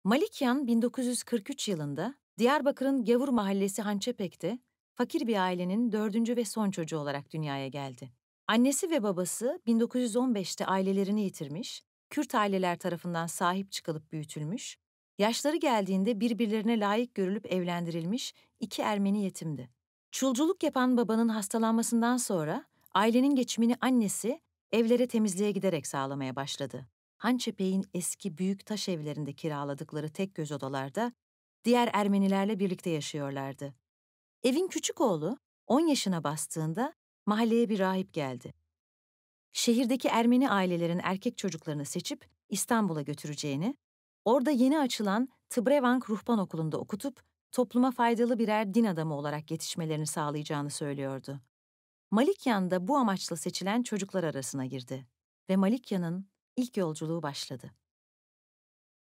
Malikyan 1943 yılında Diyarbakır'ın Gavur mahallesi Hançepek'te fakir bir ailenin dördüncü ve son çocuğu olarak dünyaya geldi. Annesi ve babası 1915'te ailelerini yitirmiş, Kürt aileler tarafından sahip çıkılıp büyütülmüş, yaşları geldiğinde birbirlerine layık görülüp evlendirilmiş iki Ermeni yetimdi. Çulculuk yapan babanın hastalanmasından sonra ailenin geçimini annesi evlere temizliğe giderek sağlamaya başladı. Hançepek'in eski büyük taş evlerinde kiraladıkları tek göz odalarda diğer Ermenilerle birlikte yaşıyorlardı. Evin küçük oğlu 10 yaşına bastığında mahalleye bir rahip geldi. Şehirdeki Ermeni ailelerin erkek çocuklarını seçip İstanbul'a götüreceğini, orada yeni açılan Tıbrevank Ruhban Okulu'nda okutup topluma faydalı birer din adamı olarak yetişmelerini sağlayacağını söylüyordu. Malikyan da bu amaçla seçilen çocuklar arasına girdi ve Malikyan'ın ilk yolculuğu başladı.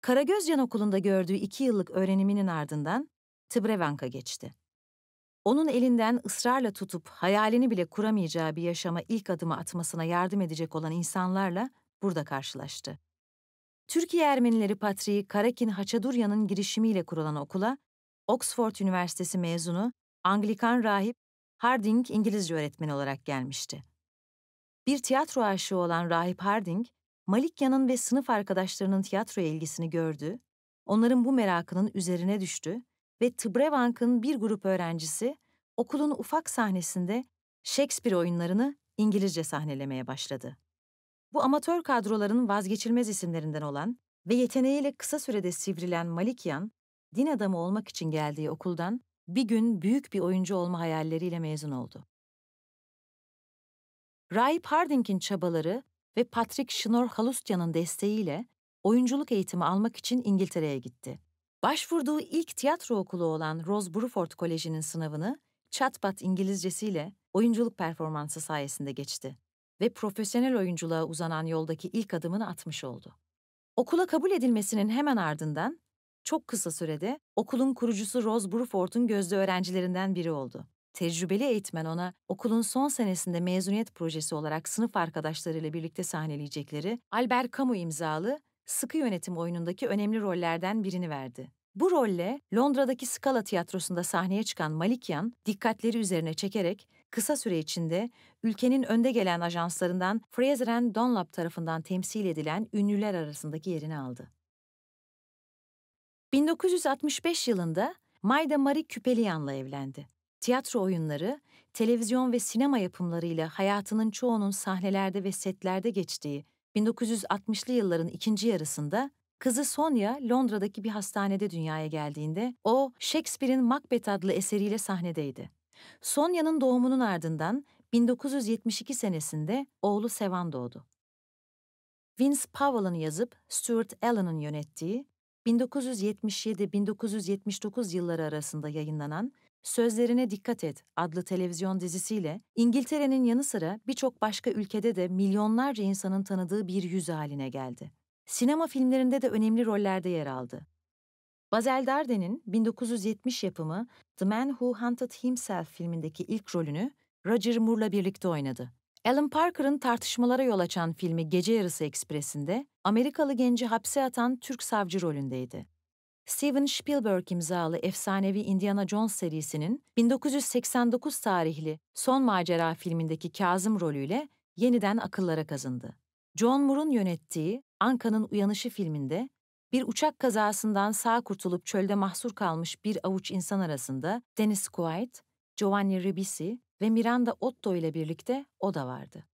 Karagözyan Okulu'nda gördüğü 2 yıllık öğreniminin ardından Tıbrevank'a geçti. Onun elinden ısrarla tutup hayalini bile kuramayacağı bir yaşama ilk adımı atmasına yardım edecek olan insanlarla burada karşılaştı. Türkiye Ermenileri Patriği Akin Haçadurya'nın girişimiyle kurulan okula, Oxford Üniversitesi mezunu Anglikan rahip Harding İngilizce öğretmeni olarak gelmişti. Bir tiyatro aşığı olan rahip Harding, Malikyan'ın ve sınıf arkadaşlarının tiyatroya ilgisini gördü, onların bu merakının üzerine düştü ve Tıbrevank'ın bir grup öğrencisi okulun ufak sahnesinde Shakespeare oyunlarını İngilizce sahnelemeye başladı. Bu amatör kadroların vazgeçilmez isimlerinden olan ve yeteneğiyle kısa sürede sivrilen Malikyan, din adamı olmak için geldiği okuldan bir gün büyük bir oyuncu olma hayalleriyle mezun oldu. Rahip Harding'in çabaları ve Patrick Schnorr Halustyan'ın desteğiyle oyunculuk eğitimi almak için İngiltere'ye gitti. Başvurduğu ilk tiyatro okulu olan Rose Bruford Koleji'nin sınavını çatpat İngilizcesiyle oyunculuk performansı sayesinde geçti ve profesyonel oyunculuğa uzanan yoldaki ilk adımını atmış oldu. Okula kabul edilmesinin hemen ardından çok kısa sürede okulun kurucusu Rose Bruford'un gözde öğrencilerinden biri oldu. Tecrübeli eğitmen ona okulun son senesinde mezuniyet projesi olarak sınıf arkadaşlarıyla birlikte sahneleyecekleri Albert Camus imzalı Sıkı Yönetim oyunundaki önemli rollerden birini verdi. Bu rolle Londra'daki Scala Tiyatrosu'nda sahneye çıkan Malikyan, dikkatleri üzerine çekerek kısa süre içinde ülkenin önde gelen ajanslarından Fraser and Dunlop tarafından temsil edilen ünlüler arasındaki yerini aldı. 1965 yılında Mayda Marie Küpeliyan'la evlendi. Tiyatro oyunları, televizyon ve sinema yapımlarıyla hayatının çoğunun sahnelerde ve setlerde geçtiği 1960'lı yılların ikinci yarısında kızı Sonia Londra'daki bir hastanede dünyaya geldiğinde o Shakespeare'in Macbeth adlı eseriyle sahnedeydi. Sonia'nın doğumunun ardından 1972 senesinde oğlu Sevan doğdu. Vince Powell'ın yazıp Stuart Allen'ın yönettiği 1977-1979 yılları arasında yayınlanan Sözlerine Dikkat Et adlı televizyon dizisiyle İngiltere'nin yanı sıra birçok başka ülkede de milyonlarca insanın tanıdığı bir yüz haline geldi. Sinema filmlerinde de önemli rollerde yer aldı. Bazel Darden'in 1970 yapımı The Man Who Hunted Himself filmindeki ilk rolünü Roger Moore'la birlikte oynadı. Alan Parker'ın tartışmalara yol açan filmi Gece Yarısı Ekspresi'nde Amerikalı genci hapse atan Türk savcı rolündeydi. Steven Spielberg imzalı efsanevi Indiana Jones serisinin 1989 tarihli Son Macera filmindeki Kazım rolüyle yeniden akıllara kazındı. John Moore'un yönettiği Anka'nın Uyanışı filminde bir uçak kazasından sağ kurtulup çölde mahsur kalmış bir avuç insan arasında Dennis Quaid, Giovanni Ribisi ve Miranda Otto ile birlikte o da vardı.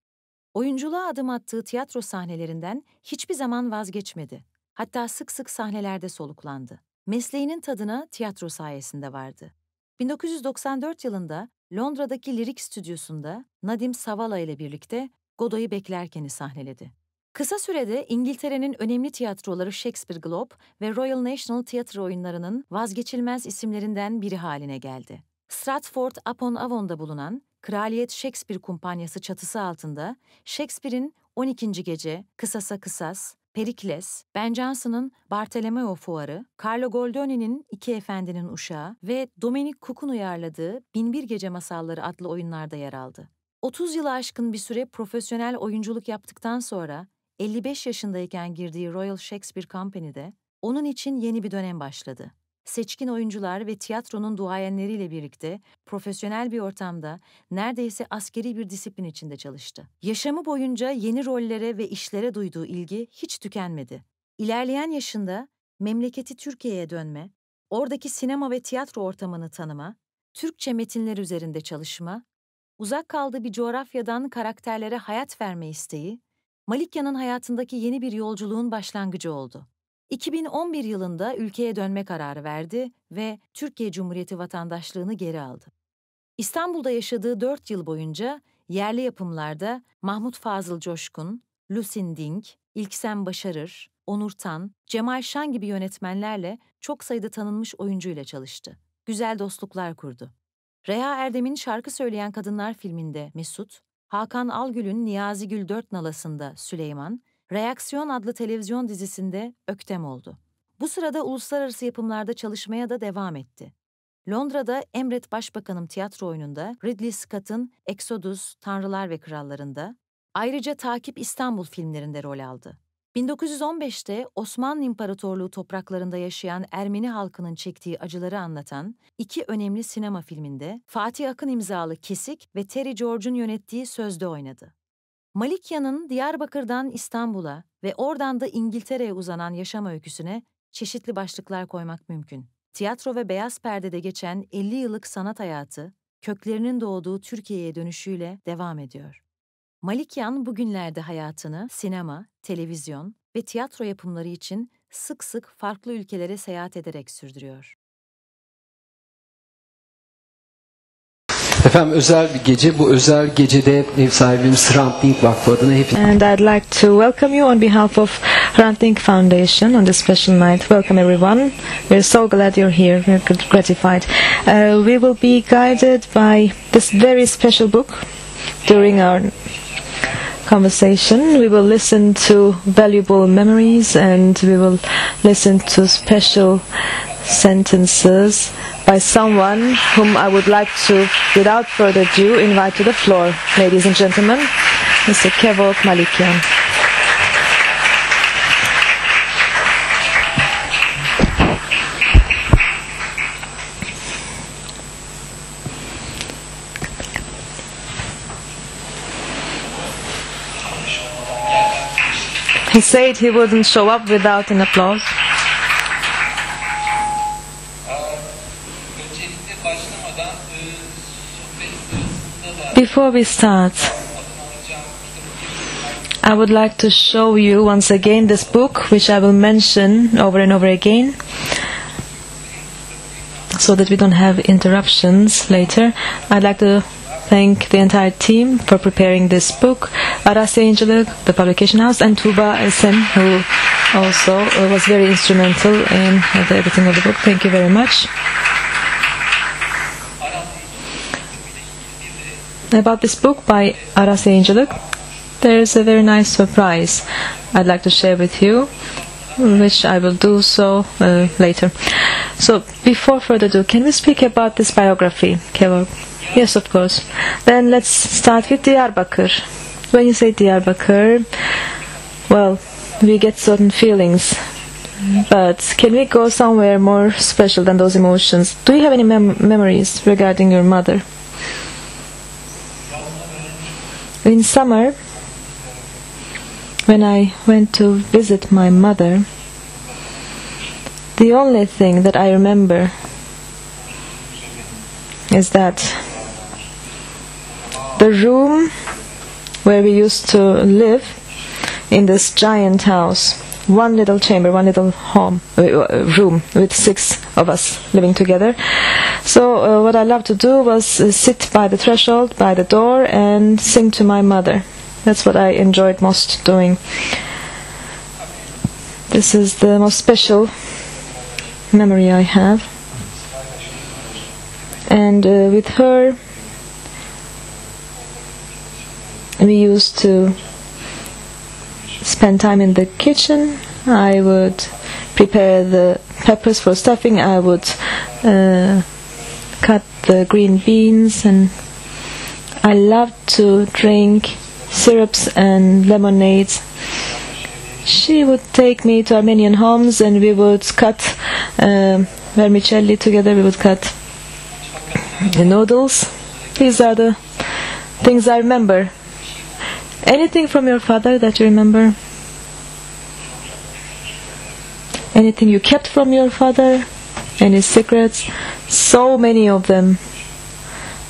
Oyunculuğa adım attığı tiyatro sahnelerinden hiçbir zaman vazgeçmedi. Hatta sık sık sahnelerde soluklandı. Mesleğinin tadına tiyatro sayesinde vardı. 1994 yılında Londra'daki Lirik Stüdyosu'nda Nadim Savala ile birlikte Godot'u beklerken'i sahneledi. Kısa sürede İngiltere'nin önemli tiyatroları Shakespeare Globe ve Royal National Theatre oyunlarının vazgeçilmez isimlerinden biri haline geldi. Stratford-upon-Avon'da bulunan Kraliyet Shakespeare Kumpanyası çatısı altında Shakespeare'in 12. Gece, Kısasa Kısas, Perikles, Ben Jonson'ın Bartolomeo Fuarı, Carlo Goldoni'nin İki Efendinin Uşağı ve Dominic Cooke'un uyarladığı Binbir Gece Masalları adlı oyunlarda yer aldı. 30 yılı aşkın bir süre profesyonel oyunculuk yaptıktan sonra 55 yaşındayken girdiği Royal Shakespeare Company'de Onun için yeni bir dönem başladı. Seçkin oyuncular ve tiyatronun duayenleriyle birlikte profesyonel bir ortamda neredeyse askeri bir disiplin içinde çalıştı. Yaşamı boyunca yeni rollere ve işlere duyduğu ilgi hiç tükenmedi. İlerleyen yaşında memleketi Türkiye'ye dönme, oradaki sinema ve tiyatro ortamını tanıma, Türkçe metinler üzerinde çalışma, uzak kaldığı bir coğrafyadan karakterlere hayat verme isteği, Malikyan'ın hayatındaki yeni bir yolculuğun başlangıcı oldu. 2011 yılında ülkeye dönme kararı verdi ve Türkiye Cumhuriyeti vatandaşlığını geri aldı. İstanbul'da yaşadığı 4 yıl boyunca yerli yapımlarda Mahmut Fazıl Coşkun, Lusin Dink, İlksem Başarır, Onur Tan, Cemal Şan gibi yönetmenlerle çok sayıda tanınmış oyuncuyla çalıştı. Güzel dostluklar kurdu. Reha Erdem'in Şarkı Söyleyen Kadınlar filminde Mesut, Hakan Algül'ün Niyazi Gül Dört Nalası'nda Süleyman, Reaksiyon adlı televizyon dizisinde Öktem oldu. Bu sırada uluslararası yapımlarda çalışmaya da devam etti. Londra'da Emret Başbakanım tiyatro oyununda Ridley Scott'ın Exodus, Tanrılar ve Krallarında, ayrıca Takip İstanbul filmlerinde rol aldı. 1915'te Osmanlı İmparatorluğu topraklarında yaşayan Ermeni halkının çektiği acıları anlatan iki önemli sinema filminde Fatih Akin imzalı Kesik ve Terry George'un yönettiği Sözde oynadı. Malikyan'ın Diyarbakır'dan İstanbul'a ve oradan da İngiltere'ye uzanan yaşam öyküsüne çeşitli başlıklar koymak mümkün. Tiyatro ve beyaz perdede geçen 50 yıllık sanat hayatı, köklerinin doğduğu Türkiye'ye dönüşüyle devam ediyor. Malikyan bugünlerde hayatını sinema, televizyon ve tiyatro yapımları için sık sık farklı ülkelere seyahat ederek sürdürüyor. Efendim özel bir gece. Bu özel gecede ev sahibimiz Hrant Dink Vakfı adına hepiniz... And I'd like to welcome you on behalf of Hrant Dink Foundation on this special night. Welcome everyone. We're so glad you're here. We're gratified. We will be guided by this very special book during our conversation. We will listen to valuable memories and we will listen to special sentences by someone whom I would like to, without further ado, invite to the floor. Ladies and gentlemen, Mr. Kevork Malikyan. He said he wouldn't show up without an applause. Before we start, I would like to show you once again this book, which I will mention over and over again, so that we don't have interruptions later. I'd like to thank the entire team for preparing this book, Aras Yayıncılık, the publication house, and Tuba Esen, who also was very instrumental in the editing of the book. Thank you very much. About this book by Aras Yayıncılık, there's a very nice surprise I'd like to share with you, which I will do so later. So, before further ado, can we speak about this biography, Kevork? Yes, of course. Then let's start with Diyarbakır. When you say Diyarbakır, well, we get certain feelings. But can we go somewhere more special than those emotions? Do you have any memories regarding your mother? In summer, when I went to visit my mother, the only thing that I remember is that the room where we used to live in this giant house, one little chamber, one little room with 6 of us living together. So what I loved to do was sit by the threshold, by the door, and sing to my mother. That's what I enjoyed most doing. This is the most special memory I have. And with her, we used to spend time in the kitchen. I would prepare the peppers for stuffing. I would cut the green beans, and I loved to drink syrups and lemonades She would take me to Armenian homes, and we would cut vermicelli together. We would cut the noodles. These are the things I remember. Anything from your father that you remember? Anything you kept from your father? Any secrets? So many of them.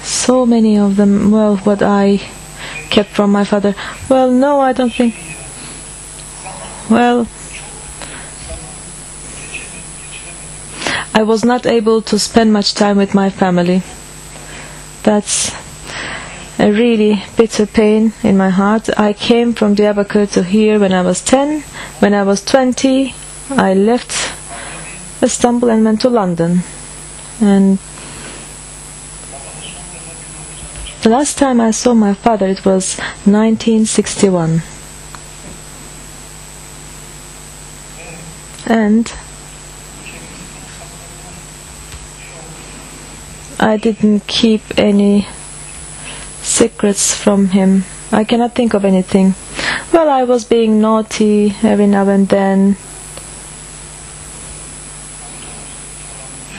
So many of them. Well, what I kept from my father. Well, no, I don't think. Well, I was not able to spend much time with my family. That's a really bitter pain in my heart. I came from Diyarbakir to here when I was 10. When I was 20, I left Istanbul and went to London. And the last time I saw my father, it was 1961. And I didn't keep any secrets from him. I cannot think of anything. Well, I was being naughty every now and then.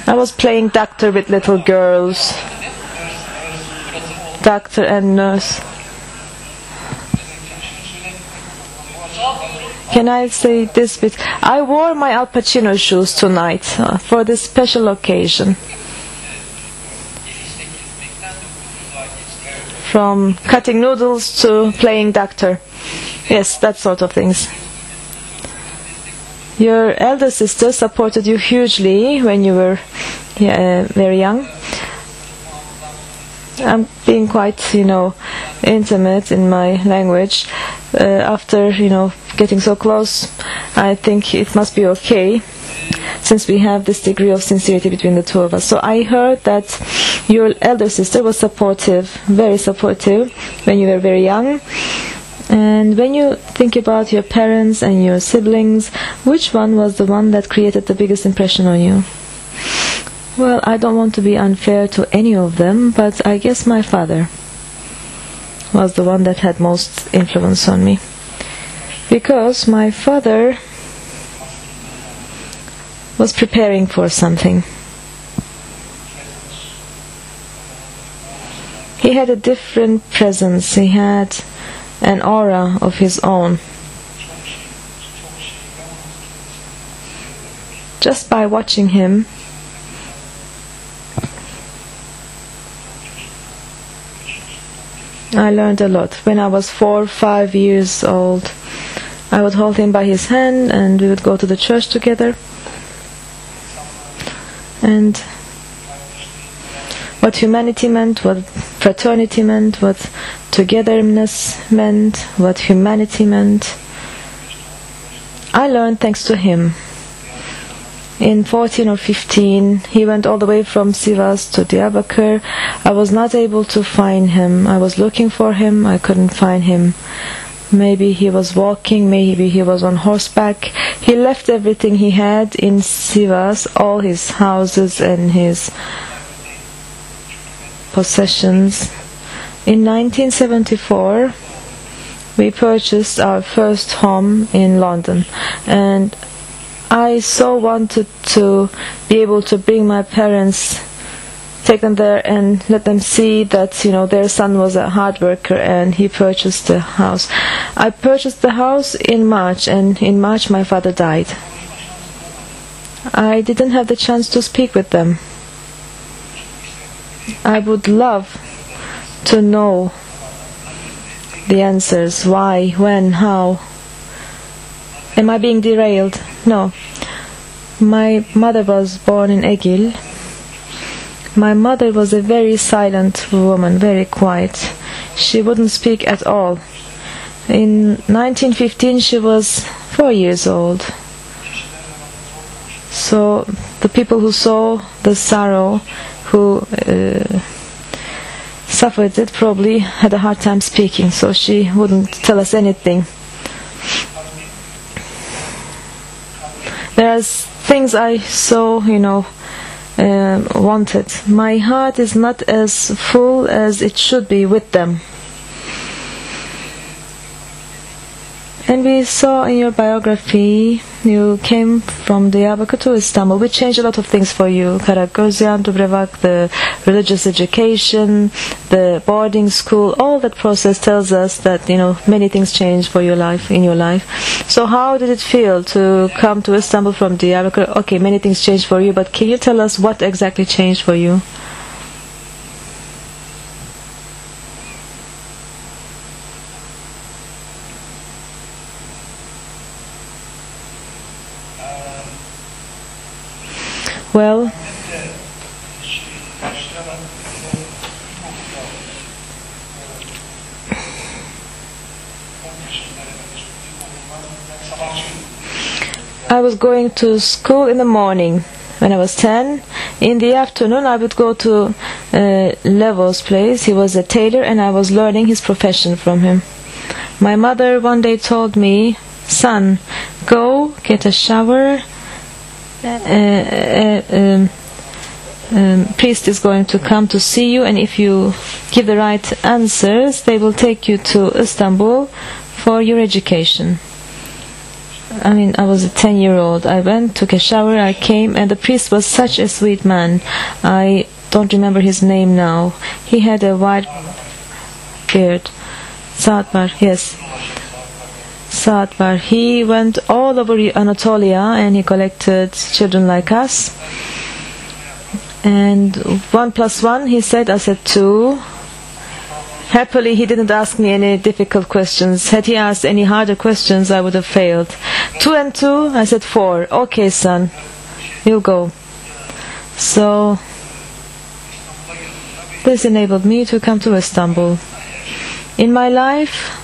I was playing doctor with little girls. Doctor and nurse. Can I say this bit? I wore my Al Pacino shoes tonight for this special occasion. From cutting noodles to playing doctor. Yes, that sort of things. Your elder sister supported you hugely when you were very young. I'm being quite, intimate in my language. After, getting so close, I think it must be okay, since we have this degree of sincerity between the two of us. So I heard that your elder sister was supportive, very supportive, when you were very young. And when you think about your parents and your siblings, which one was the one that created the biggest impression on you? Well, I don't want to be unfair to any of them, but I guess my father was the one that had most influence on me. Because my father was preparing for something. He had a different presence. He had an aura of his own. Just by watching him, I learned a lot. When I was 4 or 5 years old, I would hold him by his hand and we would go to the church together. And what humanity meant, what fraternity meant, what togetherness meant, what humanity meant, I learned thanks to him. In 14 or 15, he went all the way from Sivas to Diyarbakir. I was not able to find him. I was looking for him. I couldn't find him. Maybe he was walking, maybe he was on horseback. He left everything he had in Sivas, all his houses and his possessions. In 1974, we purchased our first home in London. And I so wanted to be able to bring my parents, take them there and let them see that, their son was a hard worker and he purchased the house. I purchased the house in March, and in March my father died. I didn't have the chance to speak with them. I would love to know the answers. Why, when, how. Am I being derailed? No. My mother was born in Egil. My mother was a very silent woman, very quiet. She wouldn't speak at all. In 1915 she was 4 years old. So the people who saw the sorrow, who suffered it, probably had a hard time speaking, so she wouldn't tell us anything. There's things I so, wanted. My heart is not as full as it should be with them. And we saw in your biography you came from Diyarbakır to Istanbul, which changed a lot of things for you. Karagözyan, Dubrovak, the religious education, the boarding school, all that process tells us that, you know, many things changed for your life, in your life. So how did it feel to come to Istanbul from Diyarbakır? Okay, many things changed for you, but can you tell us what exactly changed for you? Well, I was going to school in the morning when I was 10. In the afternoon I would go to Levo's place. He was a tailor and I was learning his profession from him. My mother one day told me, "Son, go get a shower. Priest is going to come to see you, and if you give the right answers, they will take you to Istanbul for your education." I mean, I was a 10-year-old. I went, took a shower, I came, and the priest was such a sweet man. I don't remember his name now. He had a white beard. Saatvar, yes. Saatvar. He went all over Anatolia and he collected children like us. And 1 + 1, he said, I said 2. Happily, he didn't ask me any difficult questions. Had he asked any harder questions, I would have failed. 2 and 2, I said 4. Okay, son, you'll go. So, this enabled me to come to Istanbul. In my life,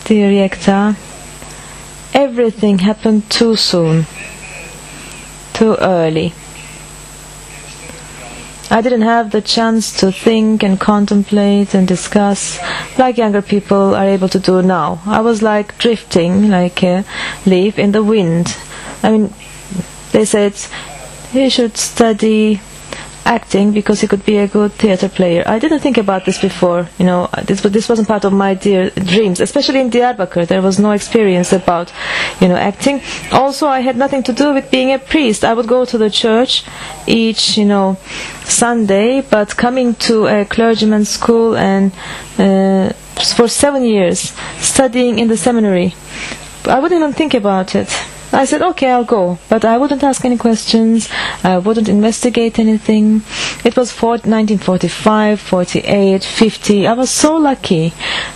dear Yekta, everything happened too soon, too early. I didn't have the chance to think and contemplate and discuss like younger people are able to do now. I was like drifting, like a leaf in the wind. I mean, they said he should study acting because he could be a good theater player. I didn't think about this before, you know. This wasn't part of my dreams, especially in Diyarbakır. There was no experience about, you know, acting. Also, I had nothing to do with being a priest. I would go to the church each, you know, Sunday, but coming to a clergyman's school and for 7 years studying in the seminary, I wouldn't even think about it. I said, okay, I'll go. But I wouldn't ask any questions. I wouldn't investigate anything. It was 1945, 48, 50. I was so lucky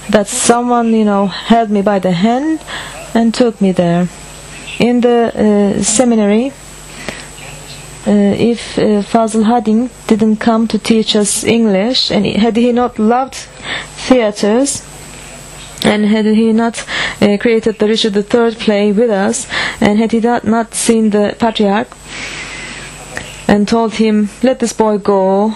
that someone, you know, held me by the hand and took me there. In the seminary, if Fazıl Hadding didn't come to teach us English, and had he not loved theaters, and had he not created the Richard III play with us, and had he not seen the Patriarch and told him, let this boy go,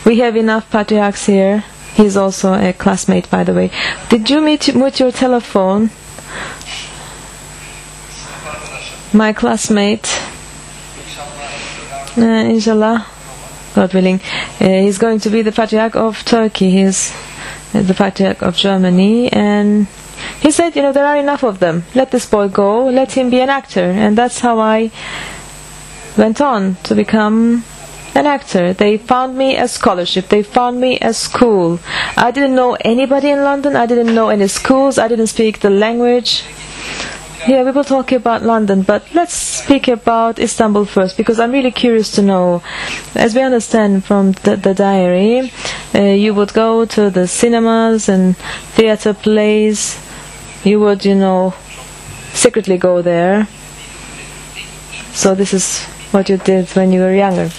we have enough Patriarchs here. He's also a classmate, by the way. Did you meet your telephone? My classmate, inshallah, God willing, he's going to be the Patriarch of Turkey. He's the Patriarch of Germany, and he said, you know, there are enough of them. Let this boy go. Let him be an actor. And that's how I went on to become an actor. They found me a scholarship. They found me a school. I didn't know anybody in London. I didn't know any schools. I didn't speak the language. Yeah, we will talk about London, but let's speak about Istanbul first, because I'm really curious to know. As we understand from the diary, you would go to the cinemas and theater plays. You would, you know, secretly go there. So this is what you did when you were younger.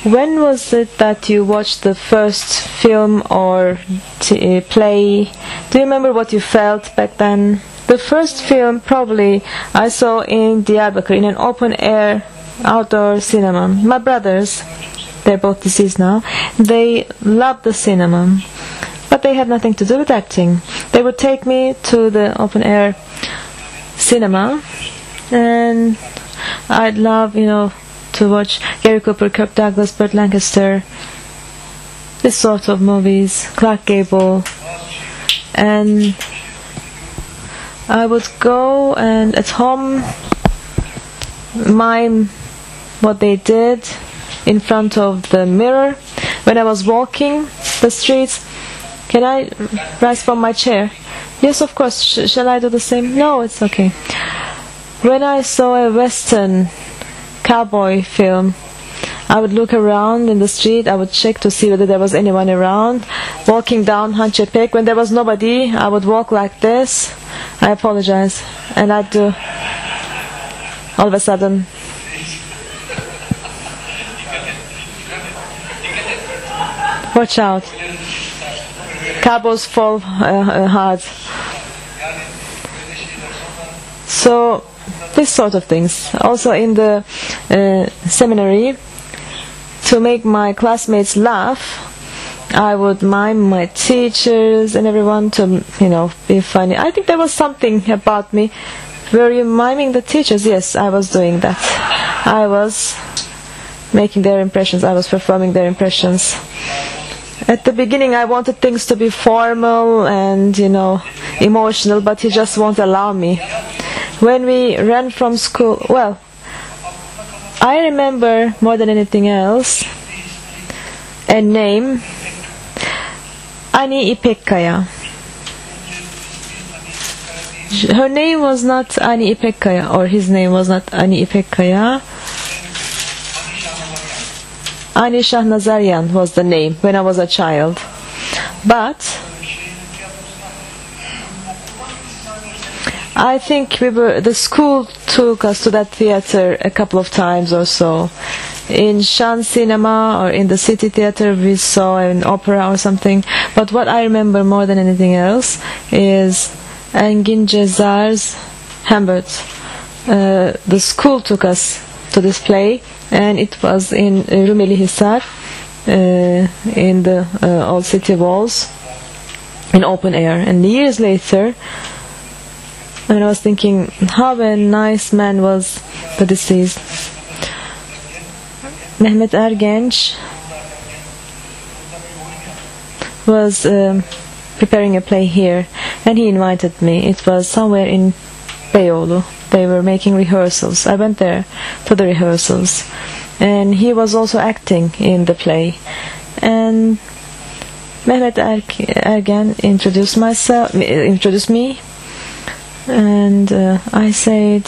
When was it that you watched the first film or play? Do you remember what you felt back then? The first film probably I saw in Diyarbakır in an open-air outdoor cinema. My brothers, they're both deceased now, they loved the cinema, but they had nothing to do with acting. They would take me to the open-air cinema, and I'd love, you know, to watch Gary Cooper, Kirk Douglas, Burt Lancaster, this sort of movies, Clark Gable, and I would go and at home mime what they did in front of the mirror when I was walking the streets. Can I rise from my chair? Yes, of course. Shall I do the same? No, it's okay. When I saw a Western cowboy film, I would look around in the street. I would check to see whether there was anyone around. Walking down Hançepek, when there was nobody, I would walk like this. I apologize. And I'd do, all of a sudden, watch out. Cowboys fall hard. So, this sort of things. Also in the seminary, to make my classmates laugh, I would mime my teachers and everyone to, be funny. I think there was something about me. Were you miming the teachers? Yes, I was doing that. I was making their impressions. I was performing their impressions. At the beginning I wanted things to be formal and, emotional, but he just won't allow me. When we ran from school, well, I remember more than anything else a name, Ani İpekkaya. Her name was not Ani İpekkaya, or his name was not Ani İpekkaya. Ani Shahnazaryan was the name when I was a child. But I think the school took us to that theater a couple of times or so. In Shan Cinema or in the City Theater we saw an opera or something. But what I remember more than anything else is Engin Cezar's Hamlet. The school took us to this play, and it was in Rumeli Hisar, in the old city walls, in open air. And years later, and I was thinking how a nice man was the deceased. Mehmet Ergenç was preparing a play here, and he invited me. It was somewhere in Beyoğlu. They were making rehearsals. I went there to the rehearsals, and he was also acting in the play. And Mehmet Ergen introduced me, and I said,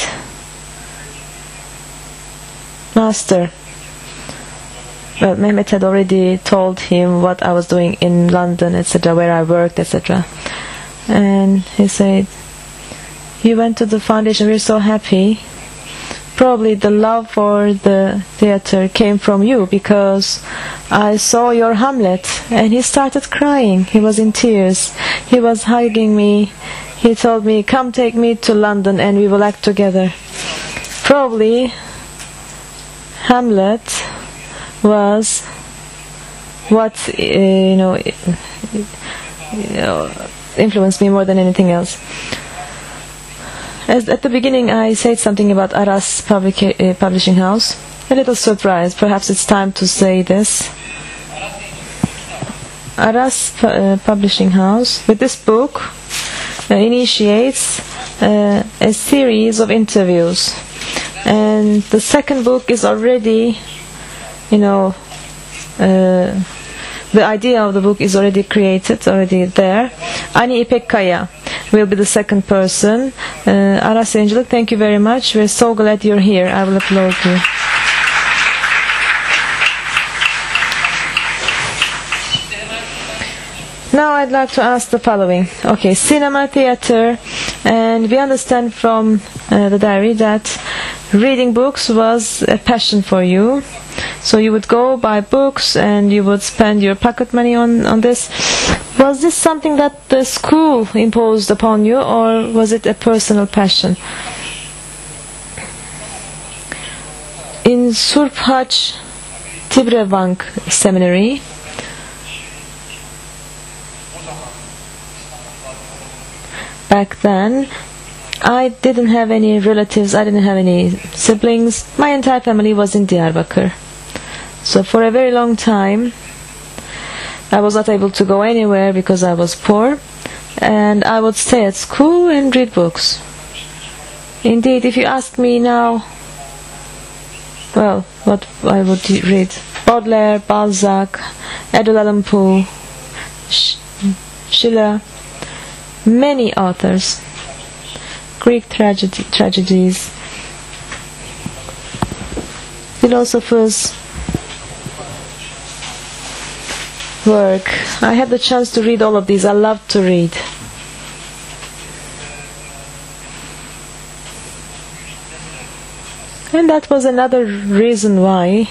"Master." Well, Mehmet had already told him what I was doing in London, etc., where I worked, etc. And he said, "You went to the foundation, we're so happy. Probably the love for the theater came from you, because I saw your Hamlet." And he started crying. He was in tears. He was hugging me. He told me, "Come take me to London and we will act together." Probably Hamlet was what influenced me more than anything else. As at the beginning I said something about Aras publishing house. A little surprise, perhaps it's time to say this. Aras publishing house, with this book, initiates a series of interviews. And the second book is already, the idea of the book is already created, already there. Ani İpekkaya will be the second person. Aras Yayıncılık, thank you very much. We're so glad you're here. I will applaud you. Now I'd like to ask the following. Okay, cinema, theater, and we understand from the diary that reading books was a passion for you. So you would go buy books and you would spend your pocket money on this. Was this something that the school imposed upon you, or was it a personal passion? In Surphaç Tibrevank Seminary, back then, I didn't have any relatives, I didn't have any siblings. My entire family was in Diyarbakır. So for a very long time, I was not able to go anywhere because I was poor, and I would stay at school and read books. Indeed, if you ask me now, well, what I would read: Baudelaire, Balzac, Edgar Allan Poe, Schiller, many authors, Greek tragedies, philosophers' work. I had the chance to read all of these. I love to read. And that was another reason why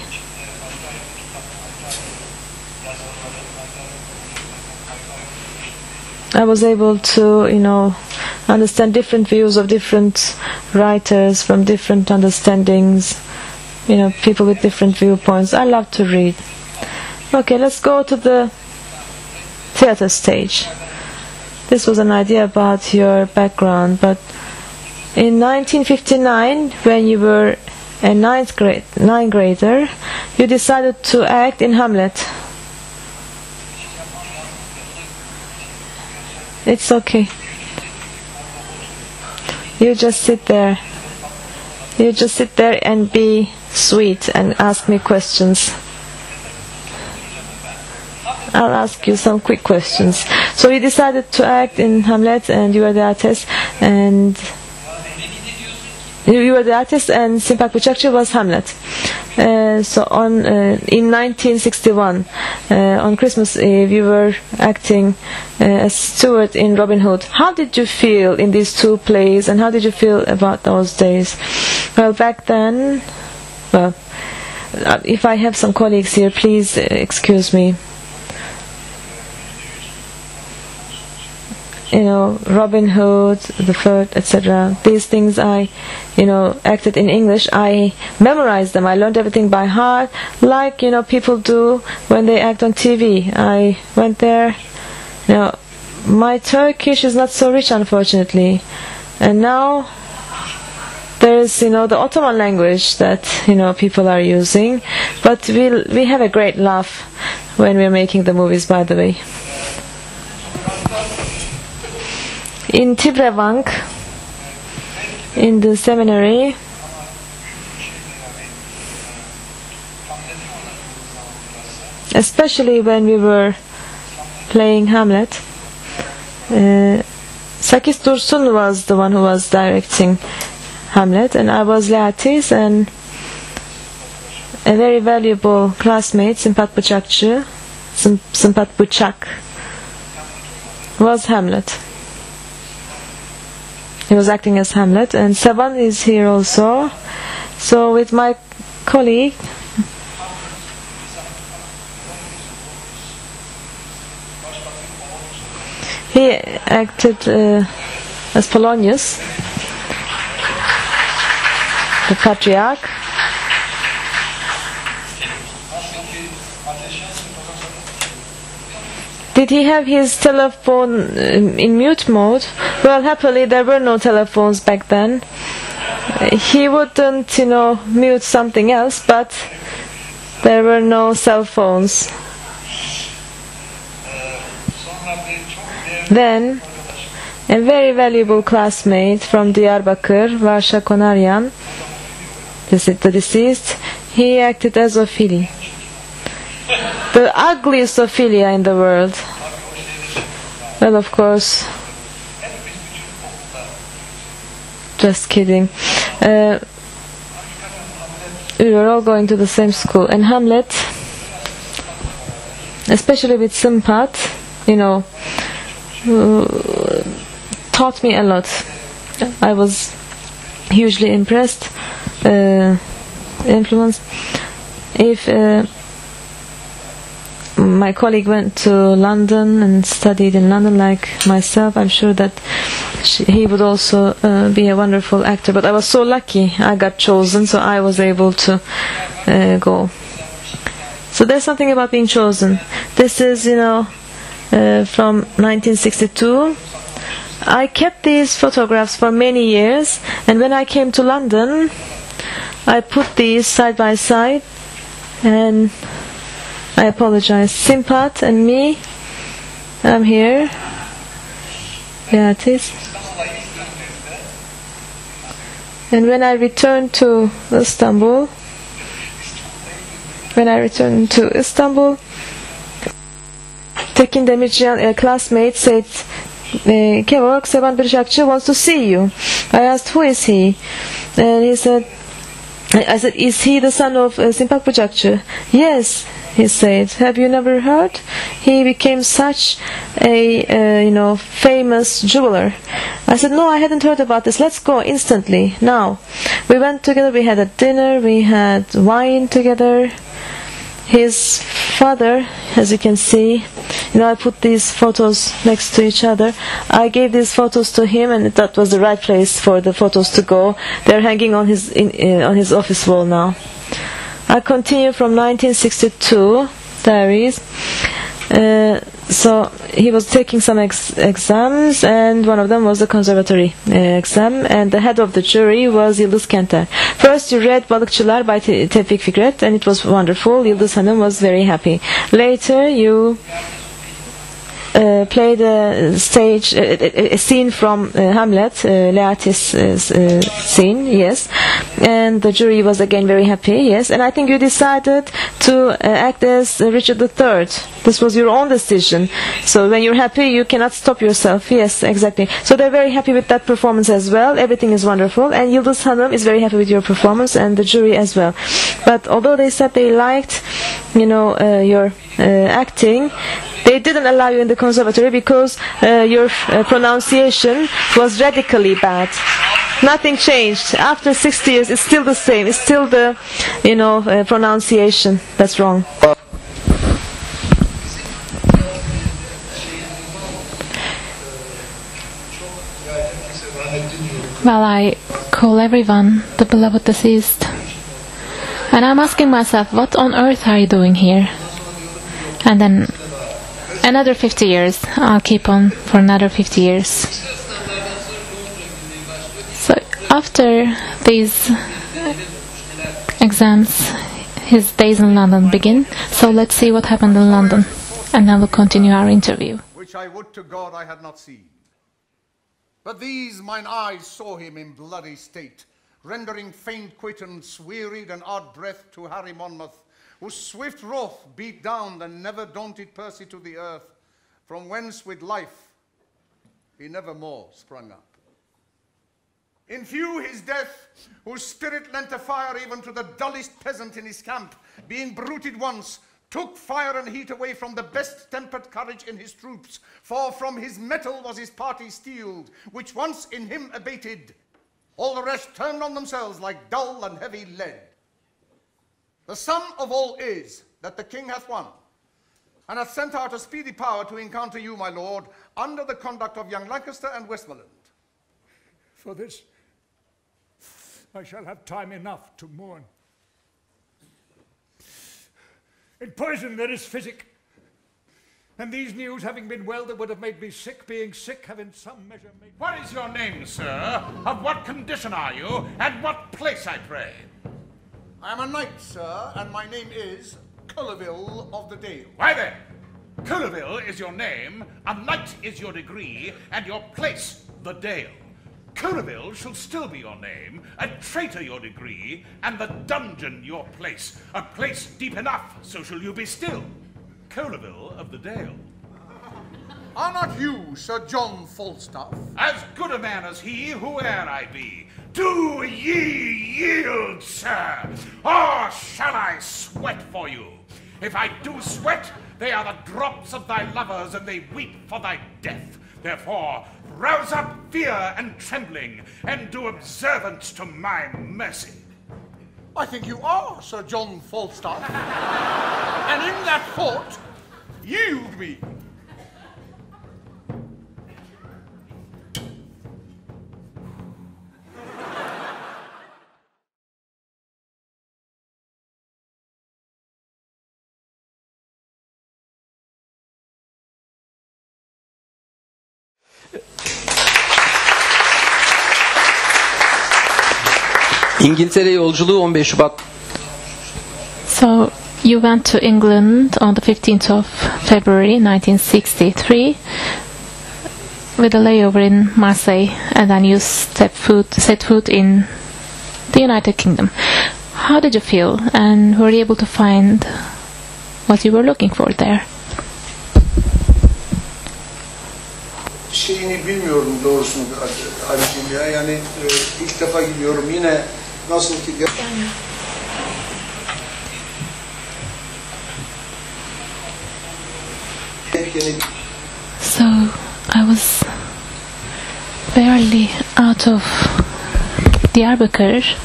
I was able to, understand different views of different writers from different understandings, people with different viewpoints. I love to read. Okay, let's go to the theater stage. This was an idea about your background, but in 1959, when you were a ninth grader, you decided to act in Hamlet. It's okay. You just sit there. You just sit there and be sweet and ask me questions. I'll ask you some quick questions. So you decided to act in Hamlet, and you were the artist, and Simpak Bıçakçı was Hamlet. So in 1961, on Christmas Eve, you were acting as Stuart in Robin Hood. How did you feel in these two plays, and how did you feel about those days? Well, back then, if I have some colleagues here, please excuse me. Robin Hood, the Third, etc. These things I, acted in English. I memorized them. I learned everything by heart, like, people do when they act on TV. I went there. My Turkish is not so rich, unfortunately. And now there's, the Ottoman language that, people are using. But we have a great laugh when we're making the movies, by the way. In Tibrevang, in the seminary, especially when we were playing Hamlet, Sakis Dursun was the one who was directing Hamlet, and I was Leatis, and a very valuable classmate, Simpak Bıçak, was Hamlet. He was acting as Hamlet, and Saban is here also. So with my colleague, he acted as Polonius, the patriarch. Did he have his telephone in mute mode? Well, happily there were no telephones back then. He wouldn't, mute something else, but there were no cell phones. Then, a very valuable classmate from Diyarbakır, Varsha Konaryan, the deceased, he acted as Ophelia. The ugliest Ophelia in the world. Well, of course, just kidding. We were all going to the same school, and Hamlet, especially with Simpat, taught me a lot. I was hugely impressed, influenced. If my colleague went to London and studied in London like myself, I'm sure that he would also be a wonderful actor. But I was so lucky I got chosen, so I was able to go. So there's something about being chosen. This is, from 1962. I kept these photographs for many years, and when I came to London, I put these side by side, and I apologize. Simpat and me, I'm here. Yeah, it is. And when I returned to Istanbul, Tekin Demirciyan, a classmate, said, Kevork, Sevan Bırakçı wants to see you. I asked, who is he? And he said, I said, is he the son of Simpak Bırakçı? Yes, he said. Have you never heard? He became such a famous jeweler. I said, no, I hadn't heard about this. Let's go instantly, now. We went together, we had a dinner, we had wine together. His father, as you can see, I put these photos next to each other. I gave these photos to him, and that was the right place for the photos to go. They're hanging on his office wall now. I continue from 1962 diaries. So he was taking some exams, and one of them was the conservatory exam, and the head of the jury was Yıldız Kenter. First you read Balıkçılar by Tevfik Fikret, and it was wonderful. Yıldız Hanım was very happy. Later you played a scene from Hamlet, Laertes' scene, yes, and the jury was again very happy, yes, and I think you decided to act as Richard III. This was your own decision, so when you're happy you cannot stop yourself. Yes, exactly. So they're very happy with that performance as well. Everything is wonderful, and Yıldız Hanım is very happy with your performance, and the jury as well. But although they said they liked your acting, they didn't allow you in the conservatory because your pronunciation was radically bad. Nothing changed. After 60 years, it's still the same. It's still the, pronunciation that's wrong. Well, I call everyone the beloved deceased. And I'm asking myself, what on earth are you doing here? And then another 50 years. I'll keep on for another 50 years. So after these exams, his days in London begin. So let's see what happened in London. And then we'll continue our interview. Which I would to God I had not seen. But these mine eyes saw him in bloody state, rendering faint quittance, wearied and out-breath to Harry Monmouth, whose swift wrath beat down the never-daunted Percy to the earth, from whence with life he never more sprung up. In few his death, whose spirit lent a fire even to the dullest peasant in his camp, being bruited once, took fire and heat away from the best-tempered courage in his troops, for from his metal was his party steeled, which once in him abated, all the rest turned on themselves like dull and heavy lead. The sum of all is that the king hath won, and hath sent out a speedy power to encounter you, my lord, under the conduct of young Lancaster and Westmoreland. For this, I shall have time enough to mourn. In poison there is physic, and these news having been well that would have made me sick, being sick have in some measure made... What is your name, sir? Of what condition are you? And what place, I pray? I am a knight, sir, and my name is Culliville of the Dale. Why then, Culliville is your name, a knight is your degree, and your place the Dale. Culliville shall still be your name, a traitor your degree, and the dungeon your place. A place deep enough, so shall you be still. Culliville of the Dale. Are not you Sir John Falstaff? As good a man as he, whoe'er I be. Do ye yield, sir, or shall I sweat for you? If I do sweat, they are the drops of thy lovers, and they weep for thy death. Therefore, rouse up fear and trembling, and do observance to my mercy. I think you are Sir John Falstaff, and in that fort, yield me. İngiltere yolculuğu 15 Şubat. So You went to England on the 15th of February 1963 with a layover in Marseille, and then you set foot in the United Kingdom. How did you feel, and were you able to find what you were looking for there? Şeyini bilmiyorum doğrusunu abicim ya. Yani ilk defa gidiyorum yine nasıl ki So I was barely out of Diyarbakır.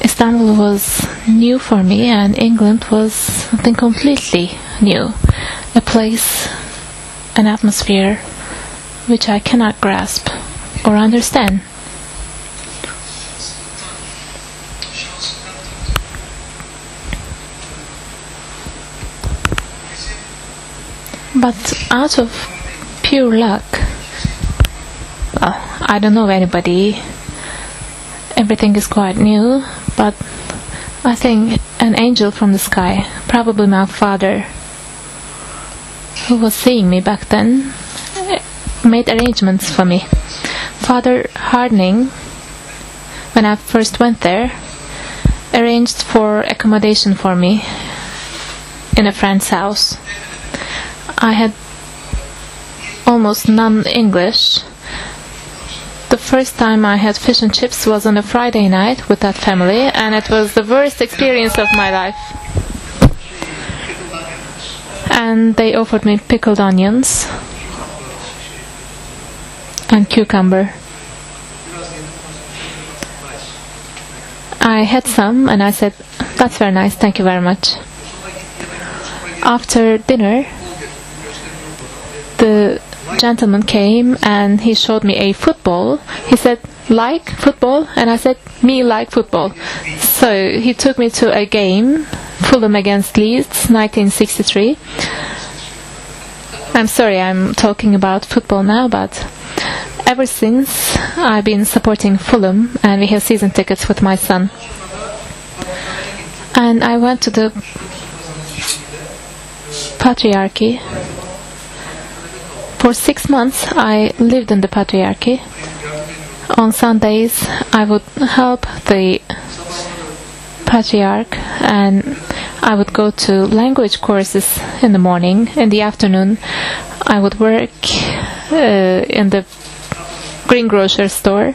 Istanbul was new for me, and England was something completely new. A place, an atmosphere which I cannot grasp or understand. But out of pure luck, well, I don't know anybody, everything is quite new, but I think an angel from the sky, probably my father, who was seeing me back then, made arrangements for me. Father Harding, when I first went there, arranged for accommodation for me in a friend's house. I had almost none English. The first time I had fish and chips was on a Friday night with that family, and it was the worst experience of my life. And they offered me pickled onions and cucumber. I had some and I said, "That's very nice, thank you very much." After dinner, the gentleman came and he showed me a football. He said, "Like football?" And I said, "Me like football." So he took me to a game, Fulham against Leeds, 1963. I'm sorry I'm talking about football now, but ever since I've been supporting Fulham, and we have season tickets with my son. And I went to the Patriarchy. For 6 months I lived in the Patriarchy. On Sundays I would help the Patriarch, and I would go to language courses in the morning. In the afternoon I would work in the greengrocer store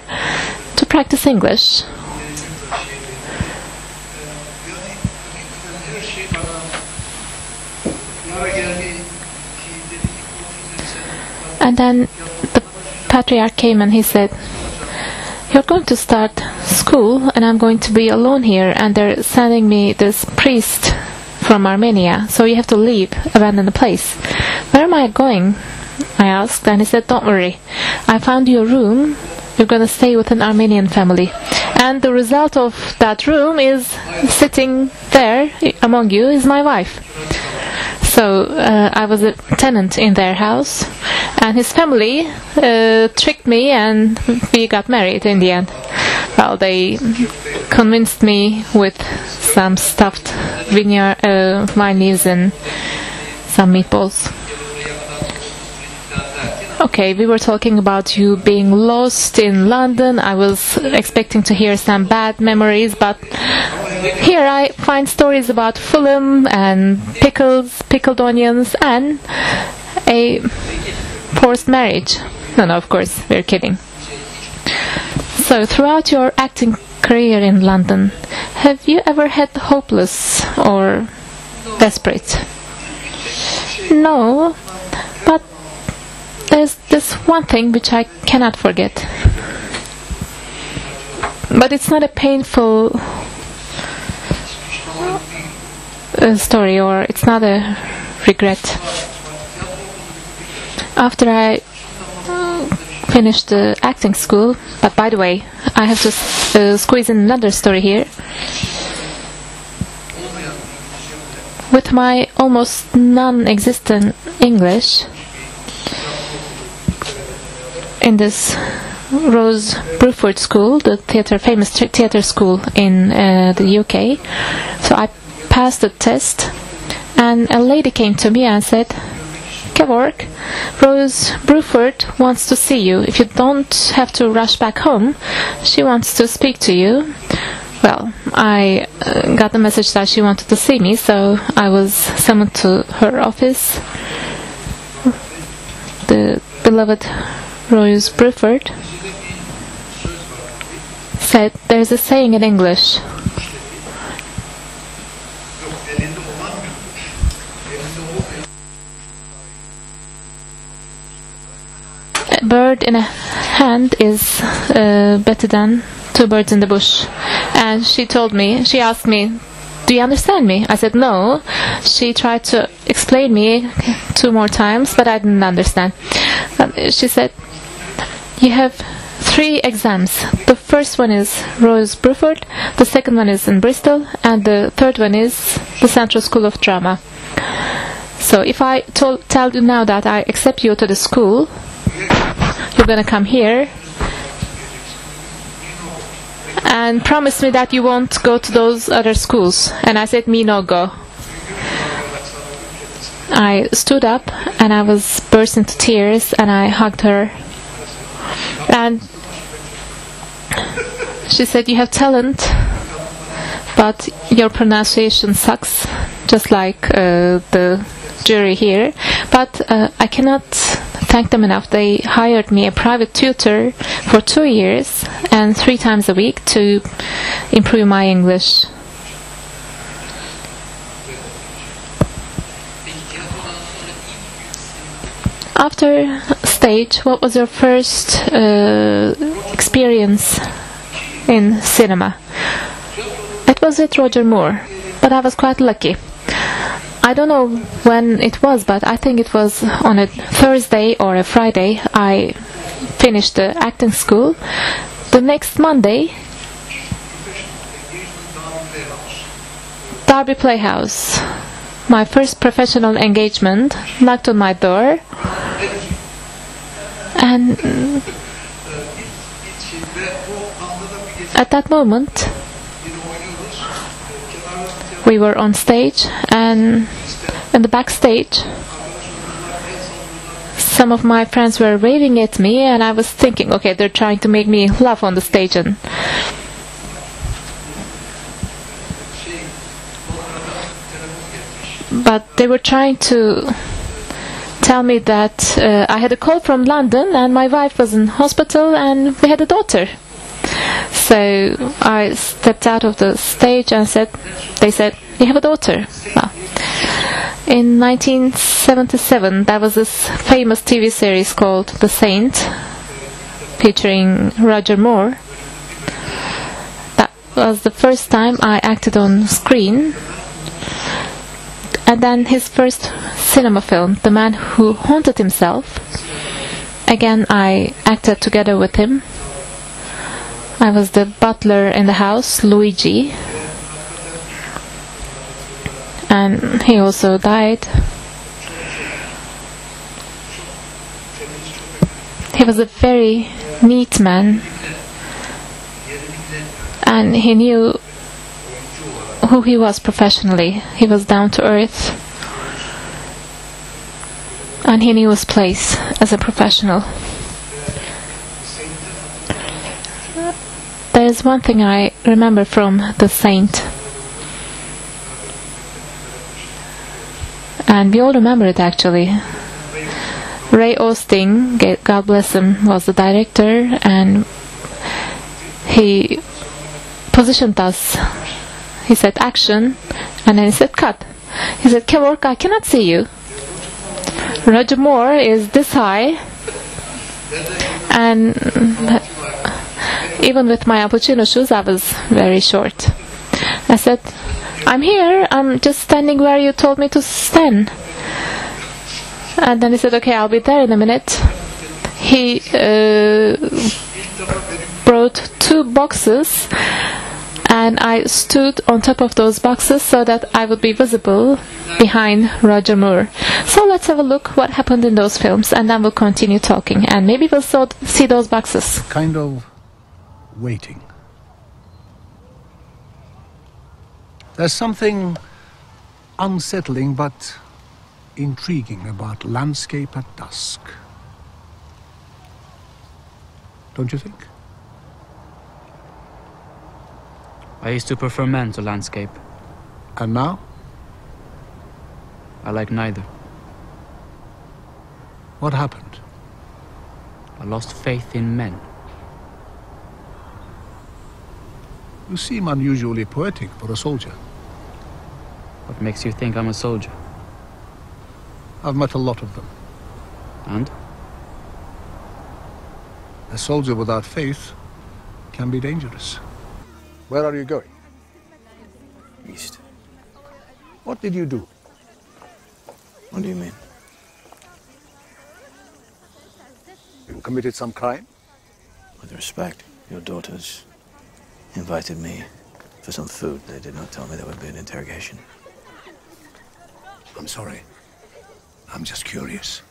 to practice English. And then the Patriarch came and he said, "You're going to start school and I'm going to be alone here, and they're sending me this priest from Armenia, so you have to leave, abandon the place." "Where am I going?" I asked, and he said, "Don't worry, I found you a room. You're going to stay with an Armenian family, and the result of that room is sitting there among you is my wife." So I was a tenant in their house, and his family tricked me, and we got married in the end. Well, they convinced me with some stuffed vine leaves and some meatballs. Okay, we were talking about you being lost in London. I was expecting to hear some bad memories, but here I find stories about Fulham and pickled onions, and a forced marriage. No, of course, we're kidding. So, throughout your acting career in London, have you ever had hopeless or desperate? No, but there's this one thing which I cannot forget. But it's not a painful story, or it's not a regret. After I finished the acting school, but by the way, I have to squeeze in another story here. With my almost non-existent English, in this Rose Bruford School, the famous theatre school in the UK, so I passed the test, and a lady came to me and said, Kevork, Rose Bruford wants to see you. If you don't have to rush back home, she wants to speak to you. Well, I got the message that she wanted to see me, so I was summoned to her office. The beloved Rose Bruford said, there's a saying in English, a bird in a hand is better than two birds in the bush. And she asked me, do you understand me? I said no. She tried to explain me 2 more times, but I didn't understand. She said, you have 3 exams. The first one is Rose Bruford, the second one is in Bristol, and the third one is the Central School of Drama. So if I tell you now that I accept you to the school, you're going to come here and promise me that you won't go to those other schools. And I said, me no go. I stood up and I was burst into tears and I hugged her. And she said, you have talent, but your pronunciation sucks, just like the jury here. But I cannot thank them enough. They hired me a private tutor for 2 years and 3 times a week to improve my English. After stage, what was your first experience in cinema? It was with Roger Moore, but I was quite lucky. I don't know when it was, but I think it was on a Thursday or a Friday. I finished the acting school. The next Monday, Derby Playhouse, my first professional engagement, knocked on my door. And at that moment, we were on stage, and in the backstage, some of my friends were waving at me, and I was thinking, okay, they're trying to make me laugh on the stage. But they were trying to tell me that I had a call from London, and my wife was in hospital, and we had a daughter. So I stepped out of the stage and they said, you have a daughter. Well, in 1977, there was this famous TV series called The Saint, featuring Roger Moore. That was the first time I acted on screen. And then his first cinema film, The Man Who Haunted Himself. Again, I acted together with him. I was the butler in the house, Luigi. And he also died. He was a very neat man. And he knew who he was professionally. He was down to earth. And he knew his place as a professional. There's one thing I remember from The Saint. And we all remember it, actually. Ray Osting, God bless him, was the director, and he positioned us. He said action, and then he said cut. He said, Kevork, I cannot see you. Roger Moore is this high, and even with my Appuccino shoes, I was very short. I said, I'm here, I'm just standing where you told me to stand. And then he said, okay, I'll be there in a minute. He brought 2 boxes, and I stood on top of those boxes so that I would be visible behind Roger Moore. So let's have a look what happened in those films, and then we'll continue talking, and maybe we'll see those boxes. Kind of waiting. There's something unsettling but intriguing about landscape at dusk. Don't you think? I used to prefer men to landscape. And now? I like neither. What happened? I lost faith in men. You seem unusually poetic for a soldier. What makes you think I'm a soldier? I've met a lot of them. And? A soldier without faith can be dangerous. Where are you going? East. What did you do? What do you mean? You committed some crime? With respect, your daughters invited me for some food. They did not tell me there would be an interrogation. I'm sorry. I'm just curious.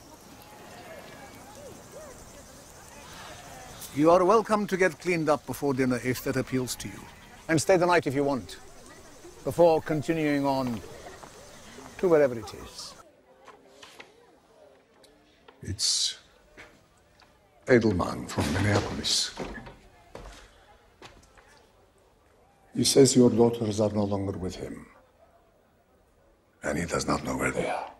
You are welcome to get cleaned up before dinner if that appeals to you. And stay the night if you want, before continuing on to wherever it is. It's Edelman from Minneapolis. He says your daughters are no longer with him. And he does not know where they are.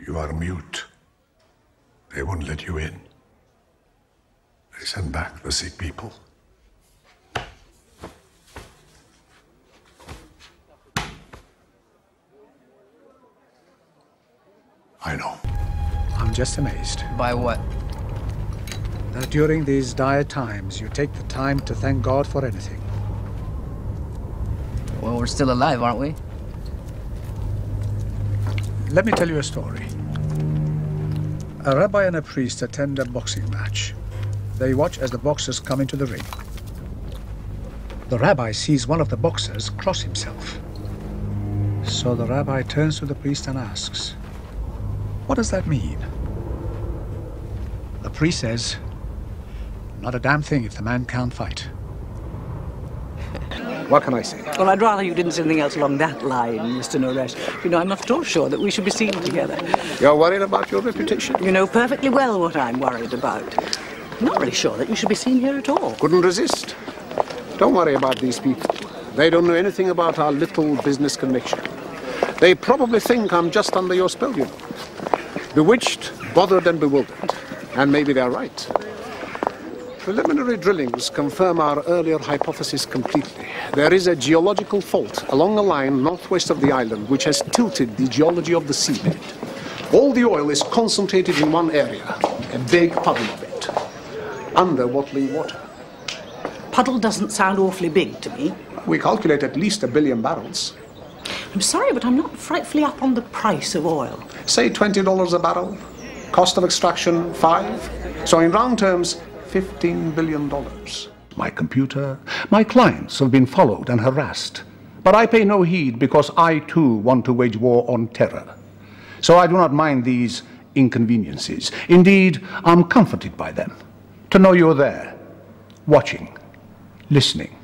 You are mute. They won't let you in. They send back the sick people. I know. I'm just amazed. By what? That during these dire times, you take the time to thank God for anything. Well, we're still alive, aren't we? Let me tell you a story. A rabbi and a priest attend a boxing match. They watch as the boxers come into the ring. The rabbi sees one of the boxers cross himself. So the rabbi turns to the priest and asks, "What does that mean?" The priest says, "Not a damn thing if the man can't fight." What can I say? Well, I'd rather you didn't say anything else along that line, Mr. Naresh. You know, I'm not at all sure that we should be seen together. You're worried about your reputation? You know perfectly well what I'm worried about. I'm not really sure that you should be seen here at all. Couldn't resist. Don't worry about these people. They don't know anything about our little business connection. They probably think I'm just under your spell, you know. Bewitched, bothered and bewildered. And maybe they're right. Preliminary drillings confirm our earlier hypothesis completely. There is a geological fault along a line northwest of the island which has tilted the geology of the seabed. All the oil is concentrated in one area, a big puddle of it, under Watling water. Puddle doesn't sound awfully big to me. We calculate at least 1 billion barrels. I'm sorry, but I'm not frightfully up on the price of oil. Say $20 a barrel. Cost of extraction, 5. So in round terms, $15 billion. My computer, my clients have been followed and harassed. But I pay no heed because I too want to wage war on terror. So I do not mind these inconveniences. Indeed, I'm comforted by them. To know you're there, watching, listening.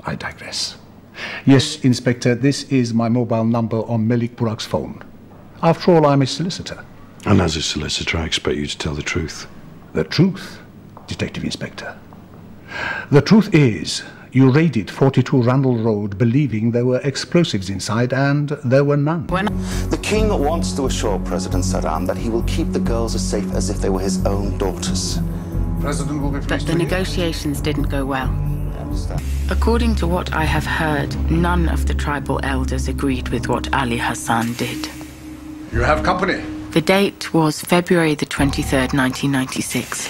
I digress. Yes, Inspector, this is my mobile number on Melik Burak's phone. After all, I'm a solicitor. And as a solicitor, I expect you to tell the truth. The truth, Detective Inspector? The truth is, you raided 42 Randall Road believing there were explosives inside, and there were none. The king wants to assure President Sadam that he will keep the girls as safe as if they were his own daughters. President will be But the negotiations didn't go well. According to what I have heard, none of the tribal elders agreed with what Ali Hassan did. You have company. The date was February the 23rd, 1996.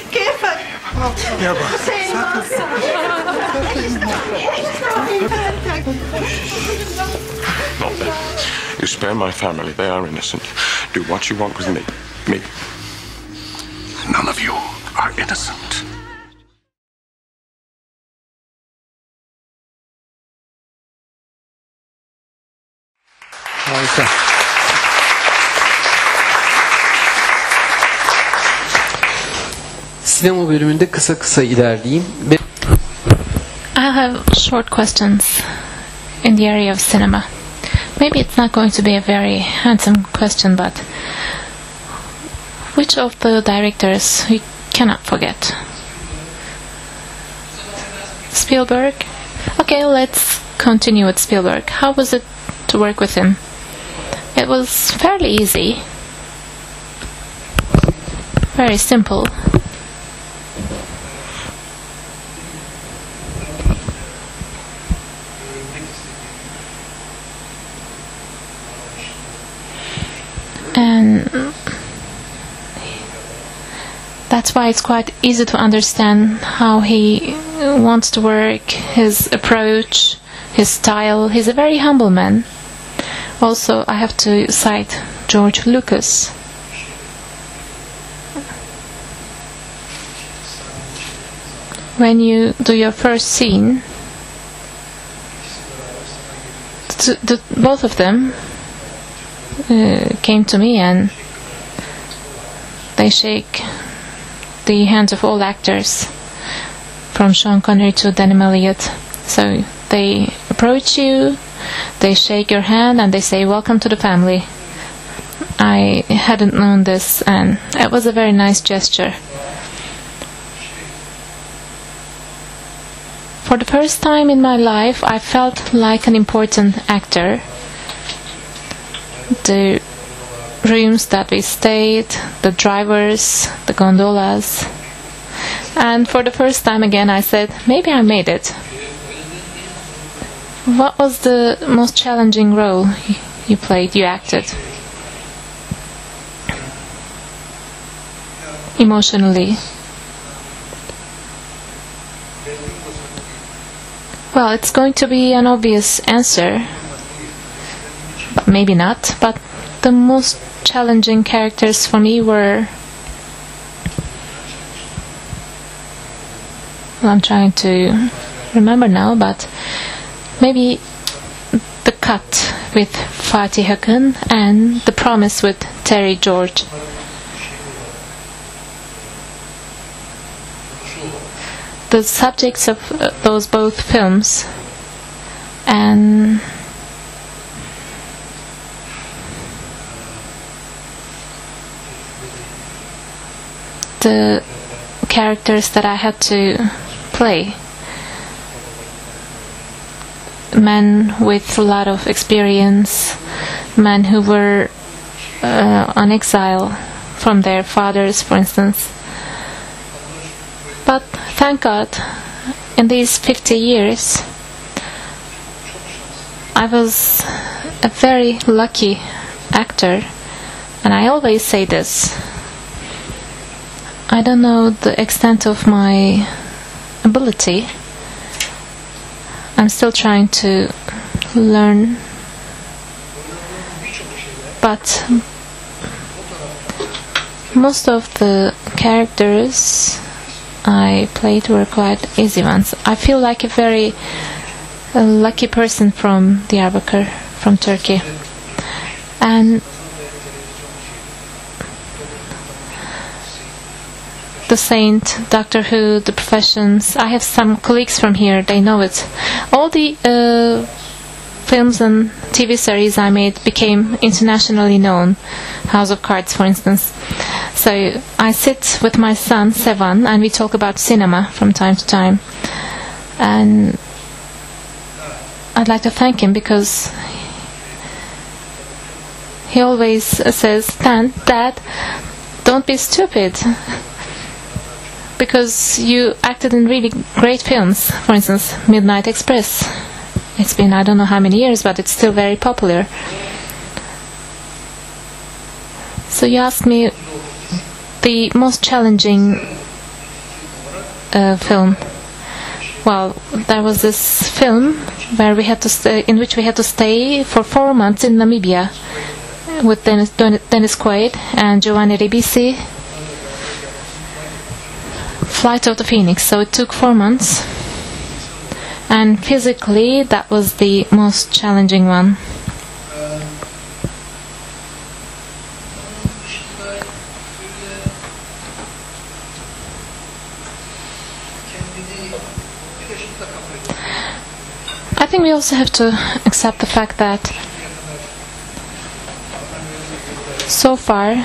Not then. You spare my family. They are innocent. Do what you want with me. Me. None of you are innocent. Harika. Sinema bölümünde kısa kısa ilerleyeyim. I have short questions in the area of cinema. Maybe it's not going to be a very handsome question, but which of the directors you cannot forget? Spielberg? Okay, let's continue with Spielberg. How was it to work with him? It was fairly easy. Very simple. And that's why it's quite easy to understand how he wants to work, his approach, his style. He's a very humble man. Also, I have to cite George Lucas. When you do your first scene, both of them came to me and they shake the hands of all actors, from Sean Connery to Danny Elliott. So they approach you, they shake your hand, and they say, "Welcome to the family." I hadn't known this, and it was a very nice gesture. For the first time in my life, I felt like an important actor. The rooms that we stayed, the drivers, the gondolas. And for the first time again I said, maybe I made it. What was the most challenging role you played, you acted? Emotionally. Well, it's going to be an obvious answer. Maybe not, but the most challenging characters for me were... Well, I'm trying to remember now, but maybe The Cut with Fatih Akin and The Promise with Terry George. The subjects of those both films and the characters that I had to play, men with a lot of experience, men who were on exile from their fathers, for instance. But thank God, in these 50 years, I was a very lucky actor, and I always say this. I don't know the extent of my ability. I'm still trying to learn, but most of the characters I played were quite easy ones. I feel like a very lucky person from Diyarbakir, from Turkey. And The Saint, Doctor Who, The Professions. I have some colleagues from here, they know it. All the films and TV series I made became internationally known. House of Cards, for instance. So I sit with my son, Sevan, and we talk about cinema from time to time. And I'd like to thank him because he always says, Dad, don't be stupid. Because you acted in really great films. For instance, Midnight Express. It's been I don't know how many years, but it's still very popular. So you asked me the most challenging film. Well, there was this film where we had to stay, in which we had to stay for 4 months in Namibia with Dennis Quaid and Giovanni Ribisi. Flight of the Phoenix. So it took 4 months, and physically that was the most challenging one. I think we also have to accept the fact that so far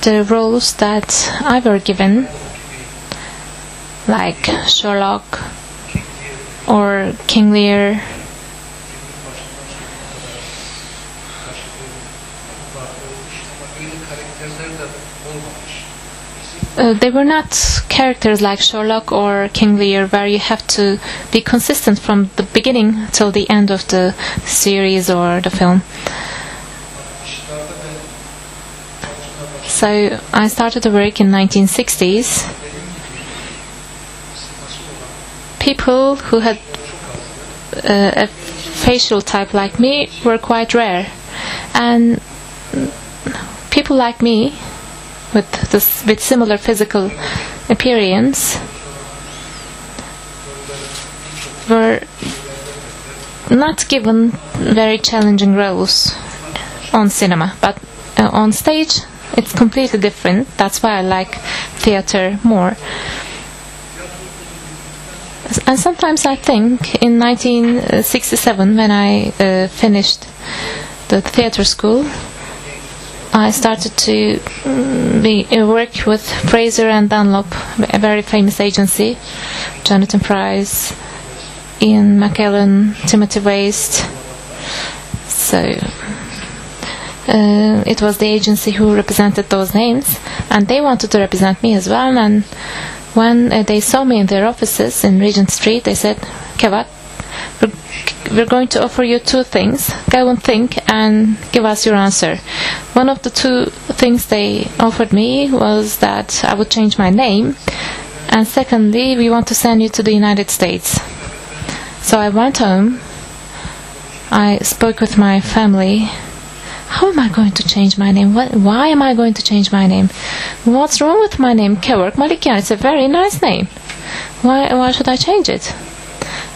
the roles that I were given, like Sherlock or King Lear, they were not characters like Sherlock or King Lear where you have to be consistent from the beginning till the end of the series or the film. So I started to work in 1960s. People who had a facial type like me were quite rare, and people like me with similar physical appearance were not given very challenging roles on cinema, but on stage it's completely different. That's why I like theater more. And sometimes I think in 1967, when I finished the theater school, I started to work with Fraser and Dunlop, a very famous agency, Jonathan Pryce, Ian McKellen, Timothy Waste. So it was the agency who represented those names, and they wanted to represent me as well. And when they saw me in their offices in Regent Street, they said, Kevork, we're going to offer you 2 things. Go and think and give us your answer. One of the 2 things they offered me was that I would change my name, and secondly, we want to send you to the United States. So I went home, I spoke with my family. How am I going to change my name? Why am I going to change my name? What's wrong with my name? Kevork Malikyan. It's a very nice name. Why should I change it?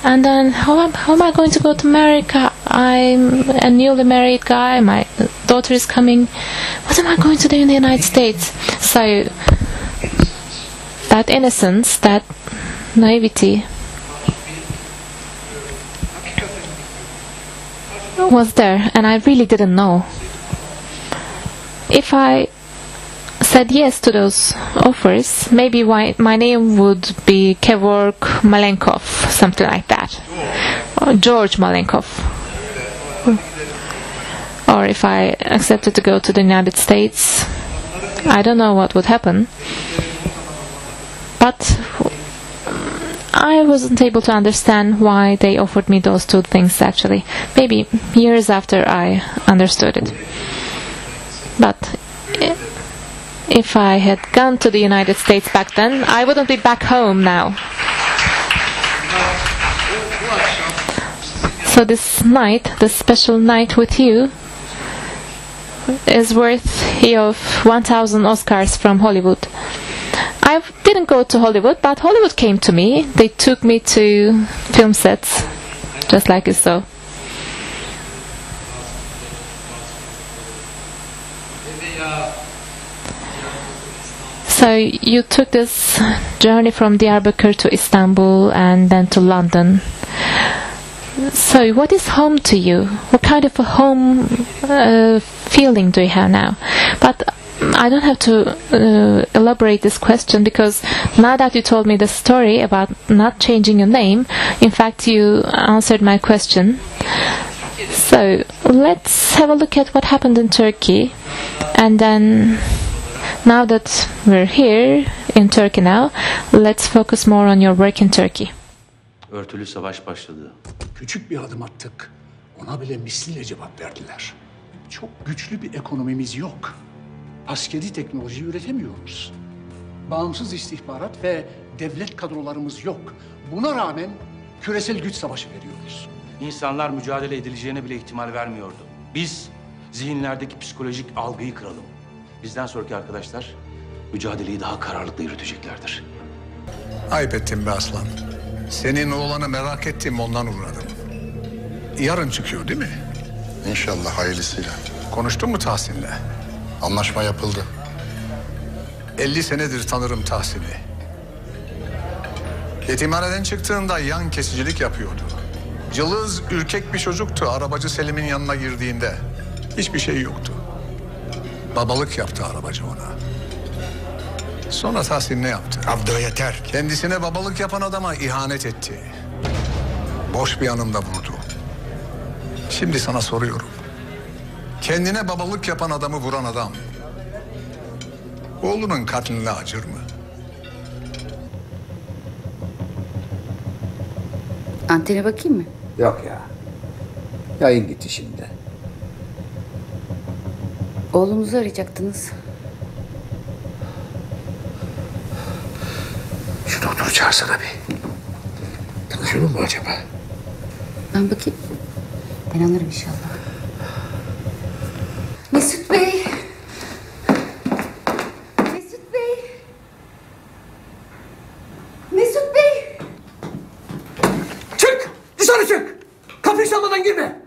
And then how am I going to go to America? I'm a newly married guy. My daughter is coming. What am I going to do in the United States? So that innocence, that naivety was there, and I really didn't know. If I said yes to those offers, maybe my name would be Kevork Malenkov, something like that, or George Malenkov. Or if I accepted to go to the United States, I don't know what would happen. But I wasn't able to understand why they offered me those 2 things, actually. Maybe years after I understood it. But if I had gone to the United States back then, I wouldn't be back home now. So this night, this special night with you, is worthy of 1,000 Oscars from Hollywood. I didn't go to Hollywood, but Hollywood came to me. They took me to film sets, just like you saw. So you took this journey from Diyarbakir to Istanbul and then to London. So what is home to you? What kind of a home feeling do you have now? But I don't have to elaborate this question, because now that you told me the story about not changing your name, in fact you answered my question. So let's have a look at what happened in Turkey, and then now that we're here in Turkey now, let's focus more on your work in Turkey. Örtülü savaş başladı. Küçük bir adım attık. Ona bile misliyle cevap verdiler. Çok güçlü bir ekonomimiz yok. askeri teknoloji üretemiyoruz. Bağımsız istihbarat ve devlet kadrolarımız yok. Buna rağmen küresel güç savaşı veriyoruz. İnsanlar mücadele edileceğine bile ihtimal vermiyordu. Biz zihinlerdeki psikolojik algıyı kıralım. Bizden sonraki arkadaşlar mücadeleyi daha kararlılıkla yürüteceklerdir. Ayıp ettim be aslan. Senin oğlanı merak ettim, ondan uğradım. Yarın çıkıyor değil mi? İnşallah hayırlısıyla. Konuştun mu Tahsin'le? Anlaşma yapıldı. 50 senedir tanırım Tahsin'i. Yetimhaneden çıktığında yan kesicilik yapıyordu. Cılız, ürkek bir çocuktu arabacı Selim'in yanına girdiğinde. Hiçbir şey yoktu. Babalık yaptı arabacı ona. Sonra Tahsin ne yaptı? Abdü yeter. Kendisine babalık yapan adama ihanet etti. Boş bir yanında vurdu. Şimdi sana soruyorum. Kendine babalık yapan adamı vuran adam oğlunun katline acır mı? Antene bakayım mı? Yok ya. Yayın gitti şimdi. Oğlumuzu arayacaktınız. Şu doktoru çağırsana bir. Tanışıyor mu acaba? Ben bakayım. Ben anlarım inşallah. Mesut Bey. Mesut Bey. Mesut Bey. Çık! Dışarı çık! Kapıyı çalmadan girme!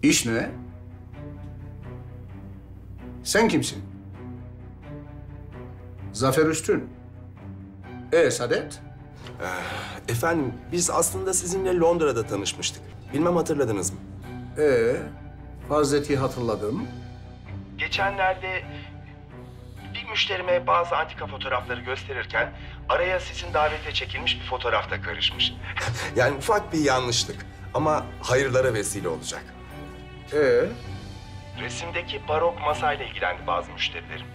İş ne? Sen kimsin? Zafer Üstün. Saadet? Efendim, biz aslında sizinle Londra'da tanışmıştık. Bilmem hatırladınız mı? Hazreti hatırladım. Geçenlerde bir müşterime bazı antika fotoğrafları gösterirken araya sizin davete çekilmiş bir fotoğraf da karışmış. Yani ufak bir yanlışlık ama hayırlara vesile olacak. Resimdeki barok masayla ilgilendi bazı müşterilerim.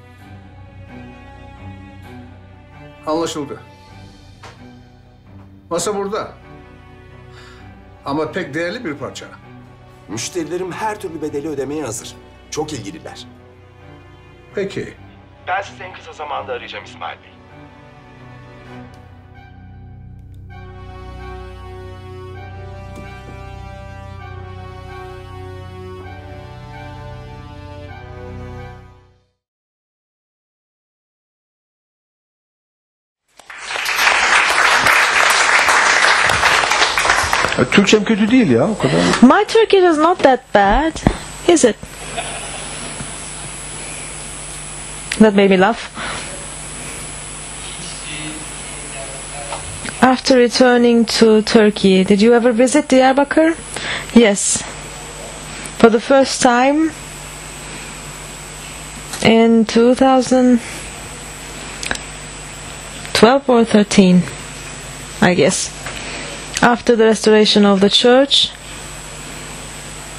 Anlaşıldı. Masa burada. Ama pek değerli bir parça. Müşterilerim her türlü bedeli ödemeye hazır. Çok ilgililer. Peki. Ben sizi en kısa zamanda arayacağım İsmail Bey. Türkçem kötü değil ya, o kadar. My Turkish is not that bad, is it? That made me laugh. After returning to Turkey, did you ever visit Diyarbakır? Yes. For the first time in 2012 or 13, I guess. After the restoration of the church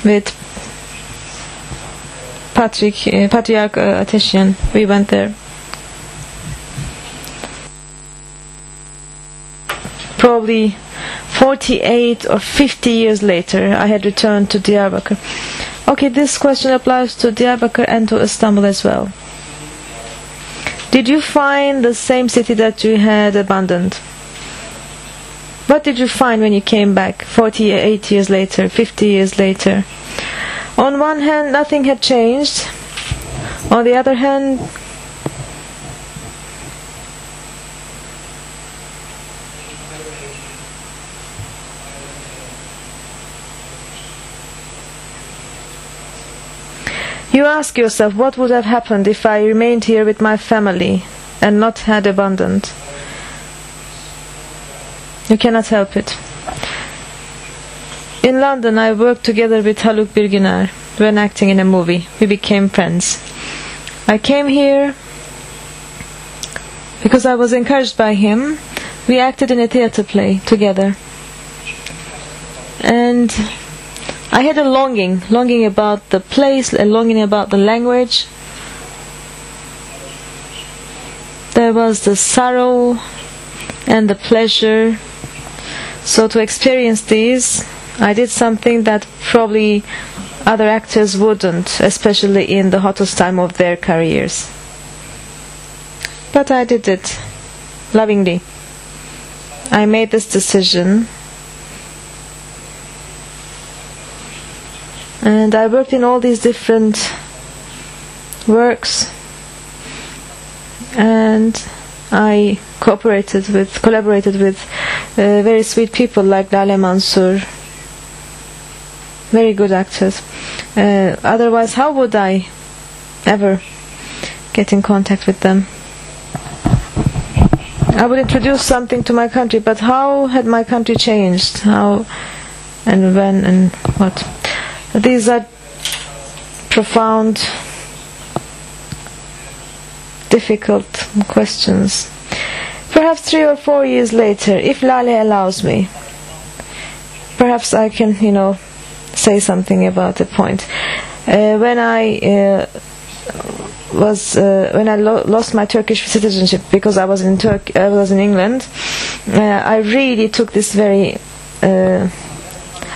with Patriarch Ateşyan, we went there. Probably 48 or 50 years later, I had returned to Diyarbakır. Okay, this question applies to Diyarbakır and to Istanbul as well. Did you find the same city that you had abandoned? What did you find when you came back 48 years later, 50 years later? On one hand, nothing had changed. On the other hand, you ask yourself, what would have happened if I remained here with my family and not had abandoned? You cannot help it. In London, I worked together with Haluk Birginer when acting in a movie. We became friends. I came here because I was encouraged by him. We acted in a theater play together. And I had a longing about the place, a longing about the language. there was the sorrow and the pleasure. So to experience these, I did something that probably other actors wouldn't, especially in the hottest time of their careers. But I did it lovingly. I made this decision, and I worked in all these different works, and I collaborated with very sweet people like Lale Mansur, very good actors. Otherwise, how would I ever get in contact with them? I would introduce something to my country, but how had my country changed? How and when and what? These are profound, difficult questions. Perhaps 3 or 4 years later, if Lale allows me, perhaps I can, say something about the point. When I lost my Turkish citizenship because I was in England, I really took this very.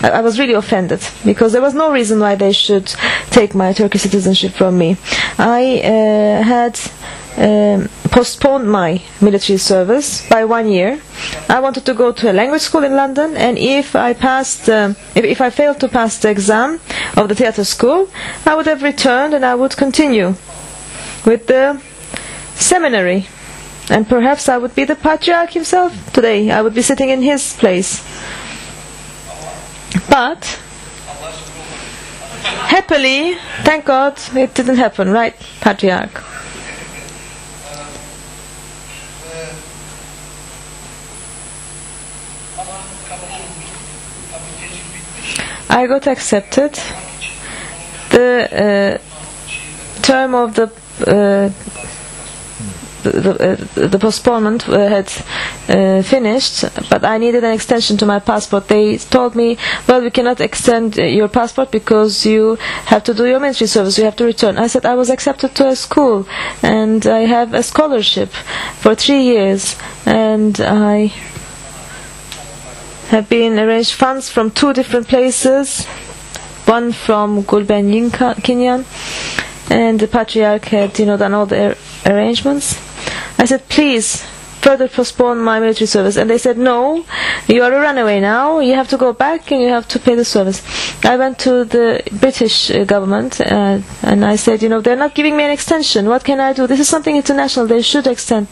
I was really offended because there was no reason why they should take my Turkish citizenship from me. I had postponed my military service by 1 year. I wanted to go to a language school in London, and if I failed to pass the exam of the theatre school, I would have returned and I would continue with the seminary, and perhaps I would be the patriarch himself today. I would be sitting in his place. But happily, thank God, it didn't happen, right, patriarch? I got accepted. The term of the postponement had finished, but I needed an extension to my passport. They told me, well, we cannot extend your passport because you have to do your military service, you have to return. I said I was accepted to a school and I have a scholarship for 3 years, and I have been arranged funds from 2 different places, one from Gulben Kinyan, and the patriarch had done all the arrangements. I said, please further postpone my military service, and they said, no, you are a runaway now, you have to go back and you have to pay the service. I went to the British government and I said, they're not giving me an extension, what can I do? This is something international, they should extend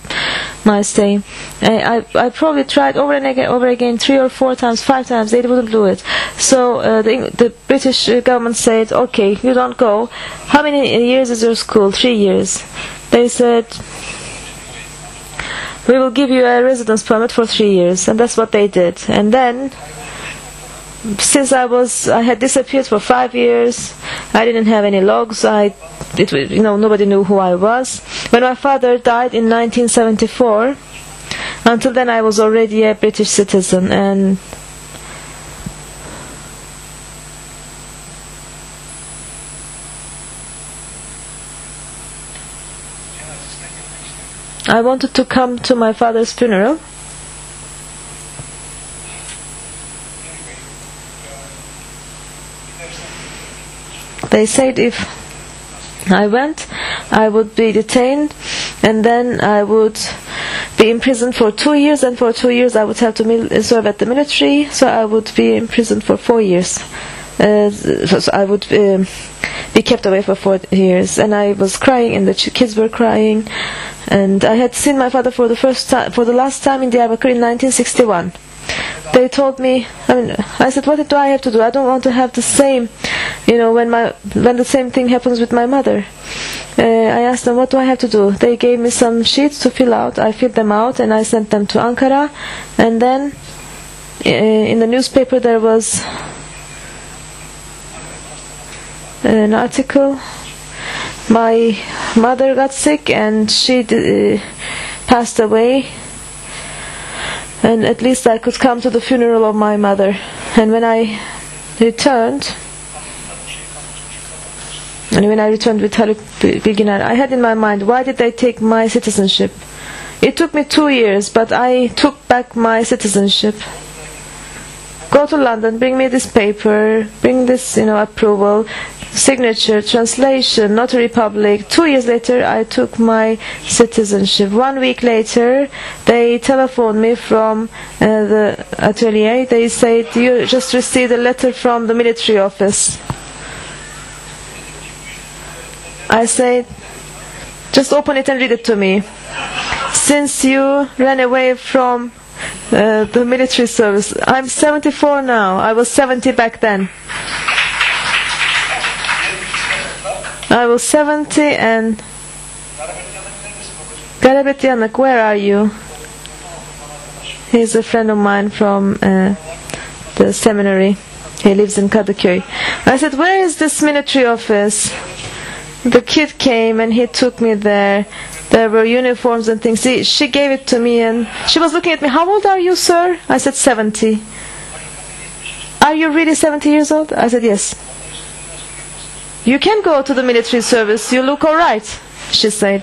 my stay. I probably tried over again 3 or 4 times, 5 times, they wouldn't do it. So the British government said, okay, you don't go. How many years is your school? 3 years. They said, we will give you a residence permit for 3 years, and that's what they did. And then, since I had disappeared for 5 years, I didn't have any logs. Nobody knew who I was. When my father died in 1974, until then I was already a British citizen, and I wanted to come to my father's funeral. They said if I went, I would be detained, and then I would be imprisoned for 2 years, and for 2 years I would have to serve at the military, so I would be imprisoned for 4 years. So I would be kept away for 4 years, and I was crying, and the kids were crying, and I had seen my father for the last time in Diyarbakir in 1961. They told me, I said, what do I have to do? I don't want to have the same, when the same thing happens with my mother. I asked them, what do I have to do? They gave me some sheets to fill out. I filled them out and I sent them to Ankara, and then in the newspaper there was an article. My mother got sick and she passed away, and at least I could come to the funeral of my mother. And when I returned with Haluk Bilginer, I had in my mind, why did they take my citizenship? It took me 2 years, but I took back my citizenship. Go to London, bring me this paper, bring this, approval, signature, translation, notary public. 2 years later, I took my citizenship. 1 week later, they telephoned me from the atelier. They said, you just received a letter from the military office. I said, just open it and read it to me. Since you ran away from the military service, I'm 74 now. I was 70 back then. I was 70 and Garabet Yanak, where are you? He's a friend of mine from the seminary. He lives in Kadıköy. I said, where is this military office? The kid came and he took me there. There were uniforms and things. She gave it to me and she was looking at me. How old are you, sir? I said, 70. Are you really 70 years old? I said, yes. You can go to the military service. You look all right, she said.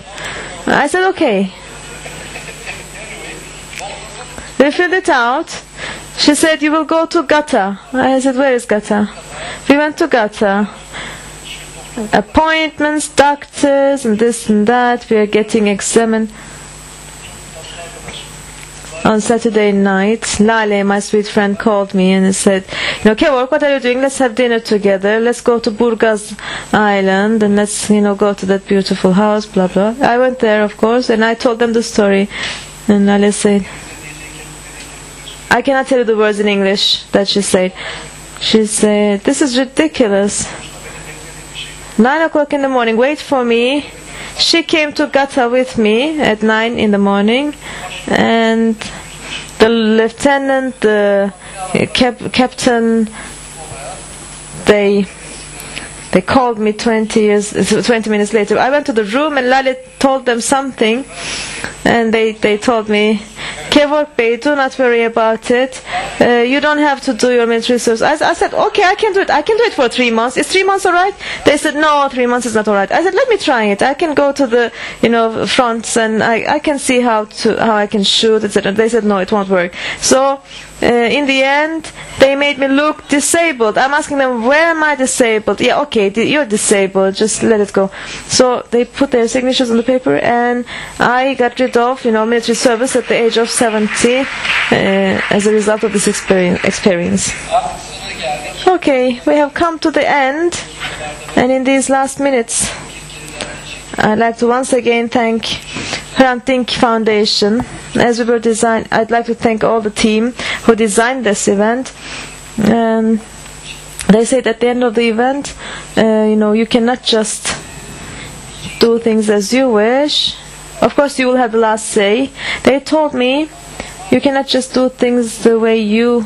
I said, okay. We filled it out. She said, you will go to Gata. I said, where is Gata? We went to Gata. Appointments, doctors, and this and that. We are getting examined. On Saturday night, Lale, my sweet friend, called me and said, Kevork, what are you doing? Let's have dinner together. Let's go to Burgaz Island and let's, go to that beautiful house, blah, blah. I went there, of course, and I told them the story. And Lale said, I cannot tell you the words in English that she said. She said, this is ridiculous. 9 o'clock in the morning, wait for me. She came to Gata with me at 9 in the morning, and the lieutenant, the captain, they called me 20 minutes later. I went to the room and Lale told them something, and they told me, Kevork Bey, do not worry about it. You don't have to do your military service. I said, okay, I can do it. I can do it for 3 months. Is 3 months all right? They said, no, 3 months is not all right. I said, let me try it. I can go to the, fronts and I can see how I can shoot, etc. They said, no, it won't work. So, in the end, they made me look disabled. I'm asking them, where am I disabled? Yeah, okay, you're disabled. Just let it go. So they put their signatures on the paper, and I got rid of, military service at the age of 70 as a result of this experience. Okay, we have come to the end, and in these last minutes, I'd like to once again thank Hrant Dink Foundation. As we were designing, I'd like to thank all the team who designed this event. And they said at the end of the event, you cannot just do things as you wish. Of course, you will have the last say. They told me, you cannot just do things the way you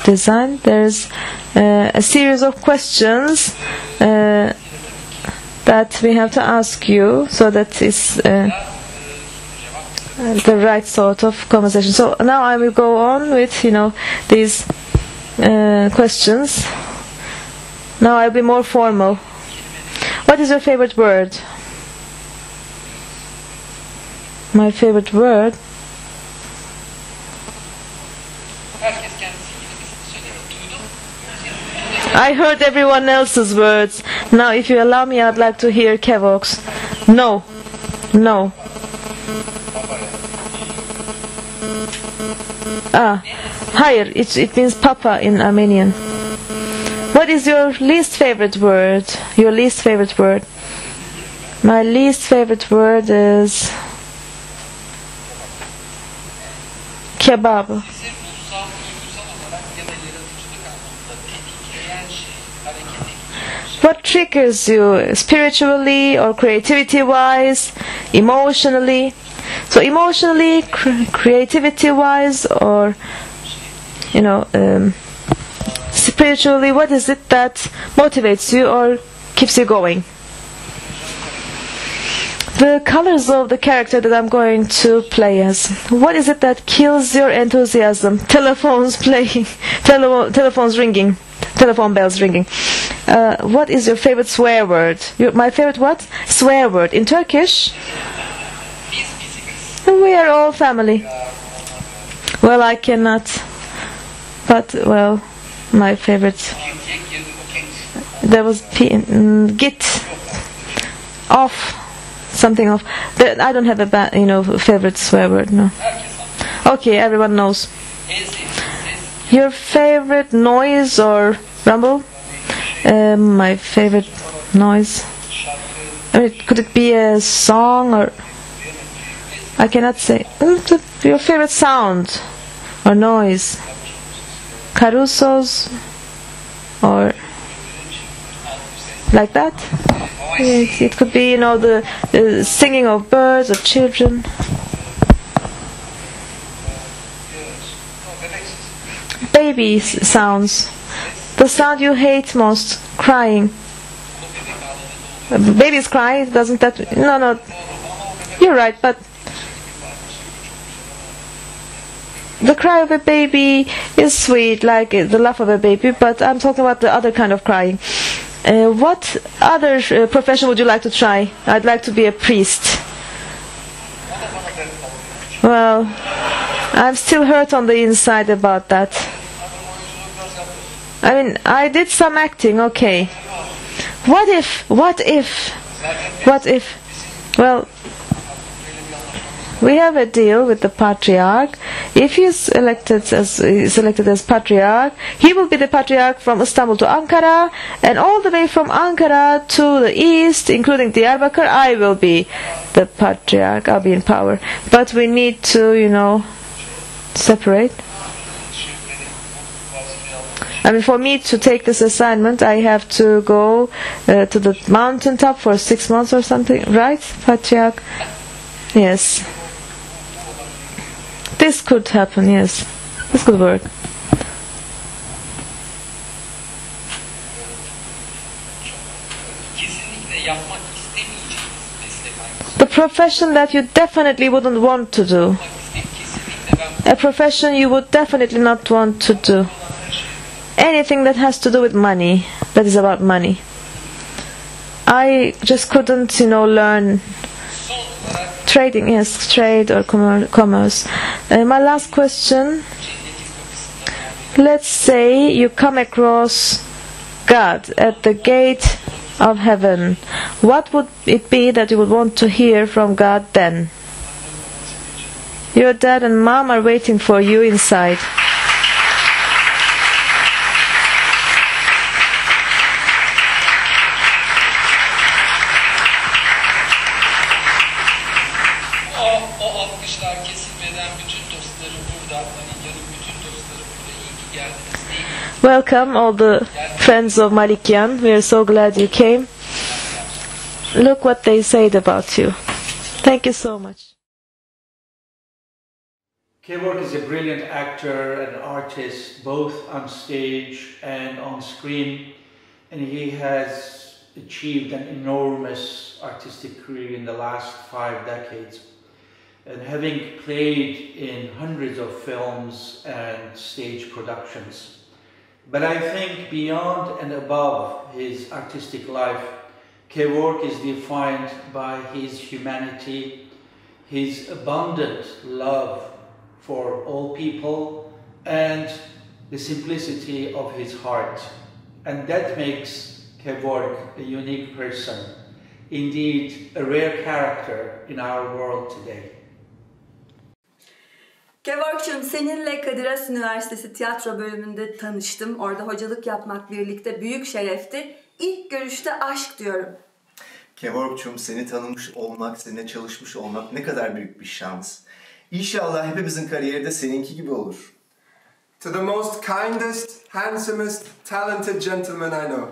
design. There's a series of questions that we have to ask you, so that it's the right sort of conversation. So now I will go on with these questions. Now I'll be more formal. What is your favorite word? My favorite word? I heard everyone else's words. Now if you allow me, I'd like to hear Kevork's. No. No. Hayır, it means papa in Armenian. What is your least favorite word? Your least favorite word? My least favorite word is kebab. What triggers you spiritually or creativity-wise, emotionally? So emotionally, creativity-wise, or spiritually, what is it that motivates you or keeps you going? The colors of the character that I'm going to play as. What is it that kills your enthusiasm? Telephones playing, telephones ringing, telephone bells ringing. What is your favorite swear word? My favorite what? Swear word. In Turkish? We are all family. Well, I cannot. But, well, my favorite. There was git off. Something of. I don't have a favorite swear word, no. Okay, everyone knows. Your favorite noise or rumble? My favorite noise. I mean, could it be a song or? I cannot say. Your favorite sound or noise? Carusos or like that? It could be, the singing of birds or children. Baby sounds. The sound you hate most, crying. Babies cry, doesn't that... No, you're right, but... The cry of a baby is sweet, like the laugh of a baby, but I'm talking about the other kind of crying. What other profession would you like to try? I'd like to be a priest. Well, I'm still hurt on the inside about that. I mean, I did some acting, okay. What if? Well, we have a deal with the patriarch. If he is selected as patriarch, he will be the patriarch from Istanbul to Ankara, and all the way from Ankara to the east, including Diyarbakır, I will be the patriarch. I'll be in power. But we need to, separate. I mean, for me to take this assignment, I have to go to the mountaintop for 6 months or something, right, patriarch? Yes. This could happen, yes. This could work. The profession that you definitely wouldn't want to do. A profession you would definitely not want to do. Anything that has to do with money, that is about money. I just couldn't, learn trading, yes, trade or commerce. My last question. Let's say you come across God at the gate of heaven. What would it be that you would want to hear from God then? Your dad and mom are waiting for you inside. Welcome all the friends of Malikyan. We are so glad you came. Look what they said about you. Thank you so much. Kevork is a brilliant actor and artist, both on stage and on screen, and he has achieved an enormous artistic career in the last 5 decades. And having played in hundreds of films and stage productions. But I think beyond and above his artistic life, Kevork is defined by his humanity, his abundant love for all people, and the simplicity of his heart. And that makes Kevork a unique person, indeed a rare character in our world today. Kevork'cığım, seninle Kadir Has Üniversitesi tiyatro bölümünde tanıştım. Orada hocalık yapmak birlikte büyük şerefti. İlk görüşte aşk diyorum. Kevork'cığım, seni tanımış olmak, seninle çalışmış olmak ne kadar büyük bir şans. İnşallah hepimizin kariyeri de seninki gibi olur. To the most kindest, handsomest, talented gentleman I know.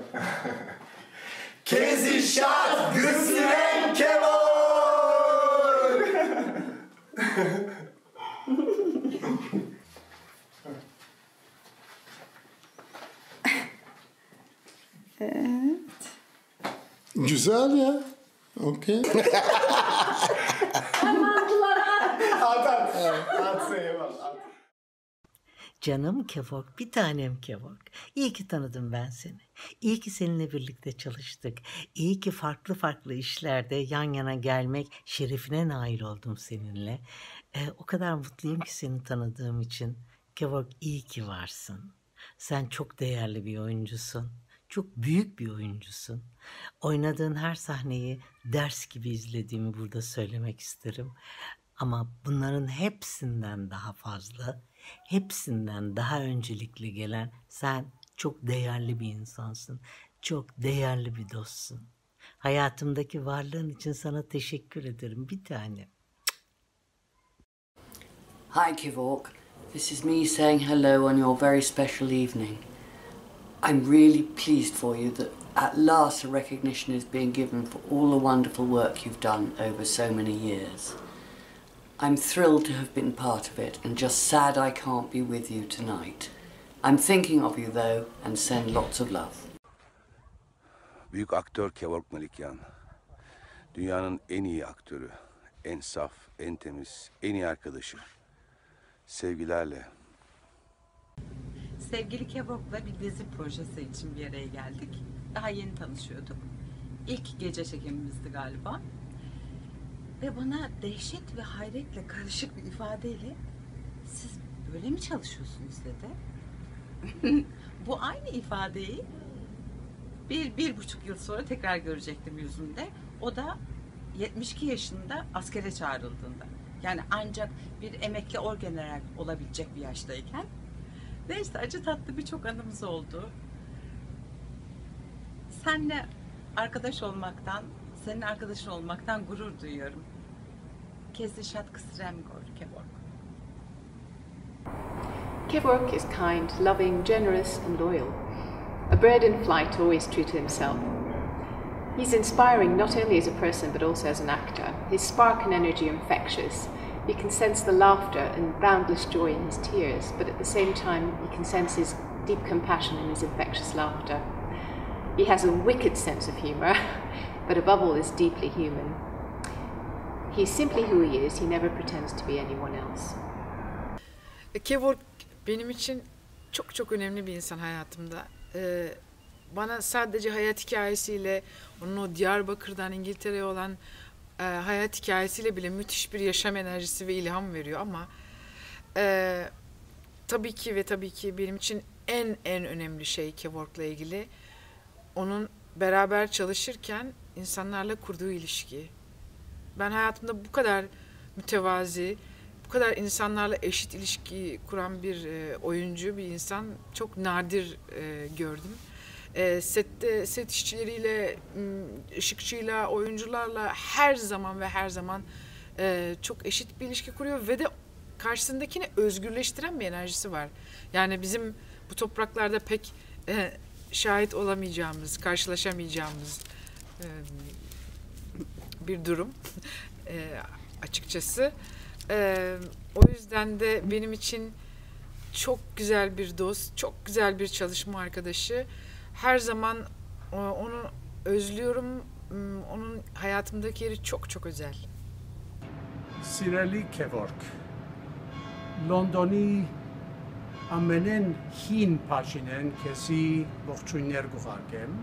Kezişat Gısren Kevork! Evet. Güzel ya. Okey. Hemen At. Canım Kevork, bir tanem Kevork. İyi ki tanıdım ben seni. İyi ki seninle birlikte çalıştık. İyi ki farklı farklı işlerde yan yana gelmek şerefine nail oldum seninle. O kadar mutluyum ki seni tanıdığım için. Kevork, iyi ki varsın. Sen çok değerli bir oyuncusun. Çok büyük bir oyuncusun. Oynadığın her sahneyi ders gibi izlediğimi burada söylemek isterim. Ama bunların hepsinden daha fazla, hepsinden daha öncelikli gelen sen çok değerli bir insansın. Çok değerli bir dostsun. Hayatımdaki varlığın için sana teşekkür ederim bir tanem. Hi Kevork, this is me saying hello on your very special evening. I'm really pleased for you that at last a recognition is being given for all the wonderful work you've done over so many years. I'm thrilled to have been part of it and just sad I can't be with you tonight. I'm thinking of you though and send lots of love. Büyük aktör Kevork Malikyan. Dünyanın en iyi aktörü. En saf, en temiz, en iyi arkadaşı. Sevgilerle. Sevgili Kevork'la bir dizi projesi için bir araya geldik. Daha yeni tanışıyorduk. İlk gece çekimimizdi galiba. Ve bana dehşet ve hayretle karışık bir ifadeyle "Siz böyle mi çalışıyorsunuz?" dedi. Bu aynı ifadeyi bir buçuk yıl sonra tekrar görecektim yüzümde. O da 72 yaşında askere çağrıldığında. Yani ancak bir emekli orgeneral olabilecek bir yaştayken. Neyse, acı tatlı birçok anımız oldu. Seninle arkadaş olmaktan, senin arkadaşın olmaktan gurur duyuyorum. Kezi şat kısrem gör Kevork. Kevork is kind, loving, generous and loyal. A bird in flight, always true to himself. He's inspiring not only as a person but also as an actor. His spark and energy are infectious. You can sense the laughter and boundless joy in his tears, but at the same time you can sense his deep compassion in his infectious laughter. He has a wicked sense of humour, but above all is deeply human. He's simply who he is. He never pretends to be anyone else. Kevork benim için çok çok önemli bir insan hayatımda. Bana sadece hayat hikayesiyle, onun o Diyarbakır'dan İngiltere'ye olan hayat hikayesiyle bile müthiş bir yaşam enerjisi ve ilham veriyor ama tabii ki benim için en önemli şey Kevork'la ilgili onun beraber çalışırken insanlarla kurduğu ilişki. Ben hayatımda bu kadar mütevazi, bu kadar insanlarla eşit ilişki kuran bir oyuncu, bir insan çok nadir gördüm. Sette, set işçileriyle, ışıkçıyla, oyuncularla her zaman çok eşit bir ilişki kuruyor ve de karşısındakini özgürleştiren bir enerjisi var. Yani bizim bu topraklarda pek şahit olamayacağımız, karşılaşamayacağımız bir durum açıkçası. O yüzden de benim için çok güzel bir dost, çok güzel bir çalışma arkadaşı. Her zaman onu özlüyorum. Onun hayatımdaki yeri çok çok özel. Sireli Kevork. Londoni ամենեն հին պաշինեն քեսի ողջույններ գուղարկեմ։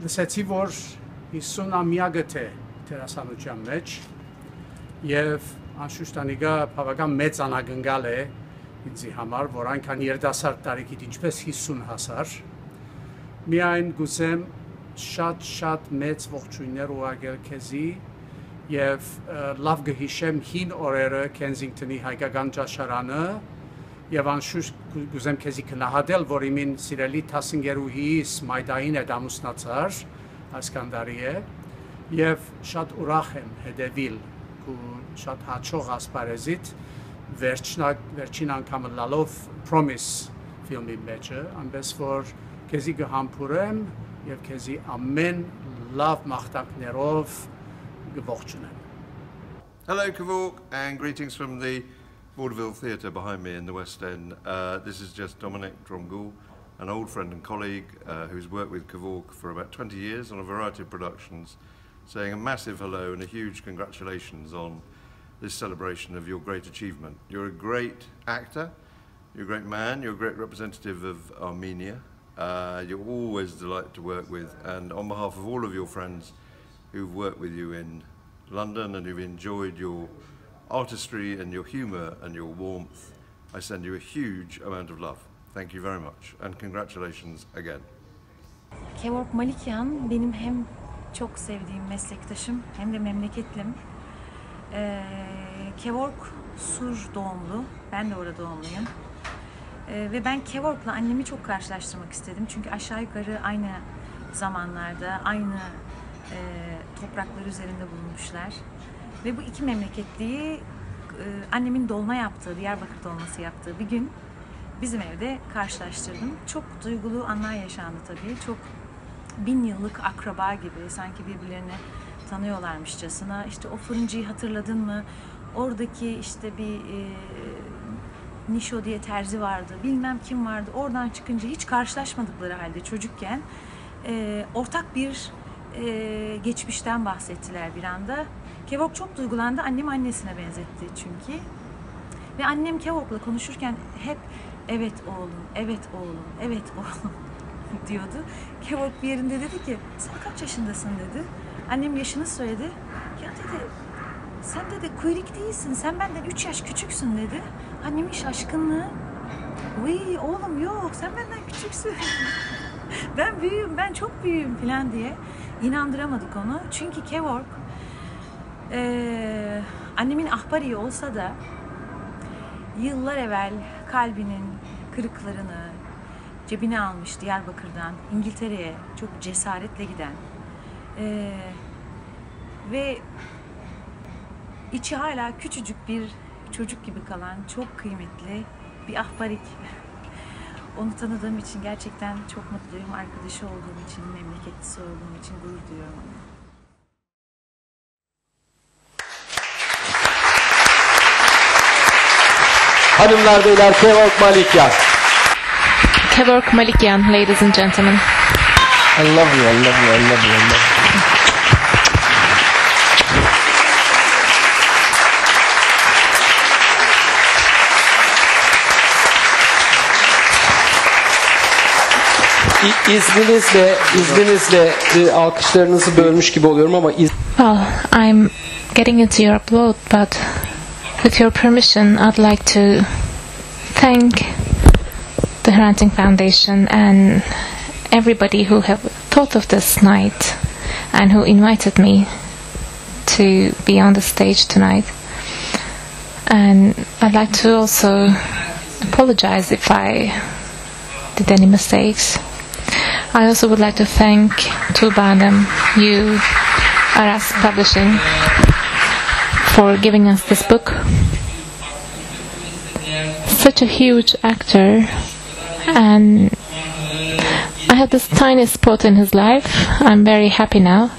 Լսեցի, որ 50-ամյակը թե դերասանության մեջ եւ անշուշտ անիգա բավական մեծ անագնգալ է ինձի համար, որ այնքան երիտասարդ տարիքից ինչպես 50 հասար։ Միայն գուցեմ շատ մեծ ողջույններ ուղարկել քեզի եւ լավ գհիշեմ հին օրերը Քենզինգթոնի հայկական ճաշարանը եւ անշուշտ գուզեմ քեզի քնահատել, որ իմին սիրելի թասինգերուհիս Մայդային է ամուսնացար Ասկանդարի է եւ շատ ուրախ եմ հետեւիլ ու շատ հաճող ասպարեզից վերջին անգամ լալով Promise ֆիլմի մեջը, այնպես որ քեզի կհամբուրեմ եւ քեզի ամեն լավ մաղթանքներով գողջունեմ։ Hello Kevork, and greetings from the Vaudeville Theatre behind me in the West End. This is just Dominic Dromgoole, an old friend and colleague who's worked with Kevork for about 20 years on a variety of productions, saying a massive hello and a huge congratulations on this celebration of your great achievement. You're a great actor, You're a great man, you're a great representative of Armenia. You're always a delight to work with, and on behalf of all of your friends who've worked with you in London and who've enjoyed your artistry and your humour and your warmth, I send you a huge amount of love. Thank you very much, and congratulations again. Kevork Malikyan benim hem çok sevdiğim meslektaşım hem de memleketlim. Kevork Sur doğumlu, ben de orada doğumluyum. Ve ben Kevork'la annemi çok karşılaştırmak istedim. Çünkü aşağı yukarı aynı zamanlarda, aynı topraklar üzerinde bulunmuşlar. Ve bu iki memleketliyi annemin dolma yaptığı, Diyarbakır dolması yaptığı bir gün bizim evde karşılaştırdım. Çok duygulu anlar yaşandı tabii. Çok 1000 yıllık akraba gibi, sanki birbirlerini tanıyorlarmışçasına. İşte o fırıncıyı hatırladın mı? Oradaki işte bir Nişo diye terzi vardı, bilmem kim vardı. Oradan çıkınca hiç karşılaşmadıkları halde çocukken ortak bir geçmişten bahsettiler bir anda. Kevork çok duygulandı. Annem annesine benzetti çünkü. Ve annem Kevork'la konuşurken hep evet oğlum, evet oğlum, evet oğlum diyordu. Kevork bir yerinde dedi ki sen kaç yaşındasın dedi. Annem yaşını söyledi. Ya dedi sen dedi kuyruk değilsin, sen benden 3 yaş küçüksün dedi. Annemin şaşkınlığı. Vay oğlum yok, sen benden küçüksün. Ben büyüğüm, ben çok büyüğüm falan diye inandıramadık onu. Çünkü Kevork annemin ahbari olsa da yıllar evvel kalbinin kırıklarını cebine almış Diyarbakır'dan İngiltere'ye çok cesaretle giden ve içi hala küçücük bir çocuk gibi kalan çok kıymetli bir ahbarik. Onu tanıdığım için gerçekten çok mutluyum. Arkadaşı olduğum için, memleketlisi olduğum için gurur duyuyorum ona. Hanımlar beyler, Kevork Malikyan. Kevork Malikyan, ladies and gentlemen. I love you, I love you, I love you, I love you. İzninizle alkışlarınızı bölmüş gibi oluyorum ama Well, I'm getting into your upload, but with your permission, I'd like to thank the Hrant Dink Foundation and everybody who have thought of this night and who invited me to be on the stage tonight. And I'd like to also apologize if I did any mistakes. I also would like to thank Tuğba, you, Aras Publishing, for giving us this book. Such a huge actor, and I had this tiny spot in his life. I'm very happy now.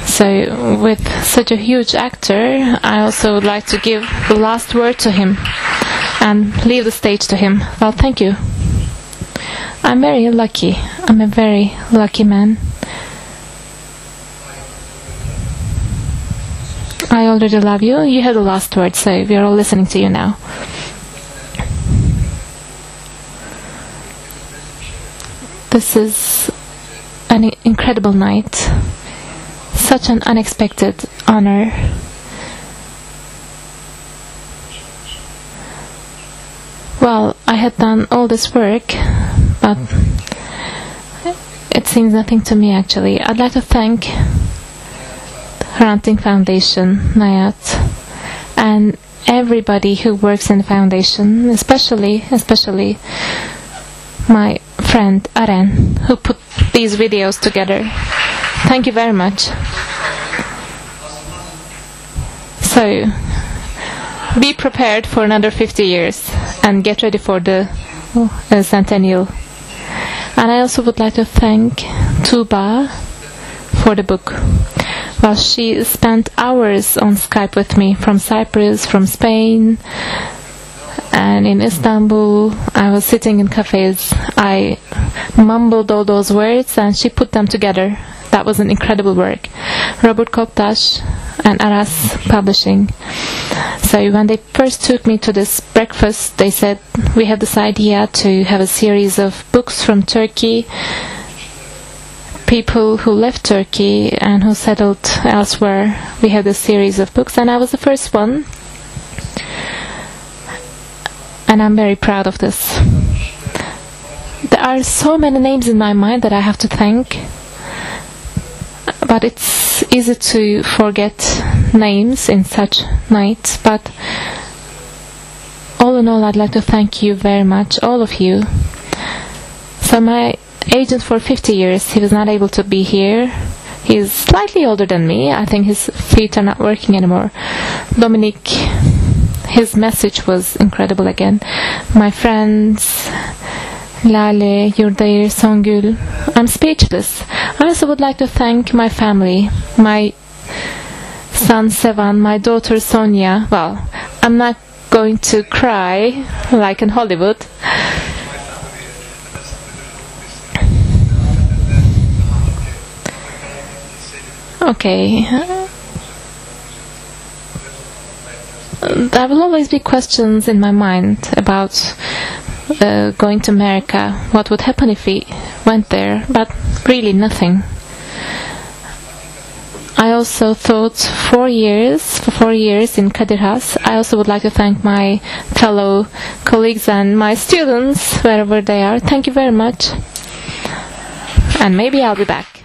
So with such a huge actor, I also would like to give the last word to him and leave the stage to him. Well, thank you. I'm very lucky. I'm a very lucky man. I already love you. You have the last word, so we are all listening to you now. This is an incredible night. Such an unexpected honor. Well, I had done all this work, but it seems nothing to me actually. I'd like to thank Hrant Dink Foundation, Nayat, and everybody who works in the foundation, especially my friend Aren, who put these videos together. Thank you very much. So, be prepared for another 50 years and get ready for the centennial. And I also would like to thank Tuğba for the book. Well, she spent hours on Skype with me from Cyprus, from Spain, and in Istanbul. I was sitting in cafes. I mumbled all those words and she put them together. That was an incredible work. Robert Koptaş and Aras Publishing. So when they first took me to this breakfast, they said, we have this idea to have a series of books from Turkey, people who left Turkey and who settled elsewhere. We have this series of books, and I was the first one. And I'm very proud of this. There are so many names in my mind that I have to thank, but it's easy to forget names in such nights. But all in all, I'd like to thank you very much, all of you. So my agent for 50 years, he was not able to be here. He's slightly older than me. I think his feet are not working anymore. Dominic, his message was incredible again. My friends, Lale, Yurdair, Songül, I'm speechless. I also would like to thank my family, my son Sevan, my daughter Sonia. Well, I'm not going to cry like in Hollywood. Okay. There will always be questions in my mind about going to America. What would happen if we went there? But really nothing. I also thought 4 years in Kadir Has. I also would like to thank my fellow colleagues and my students wherever they are. Thank you very much. And maybe I'll be back.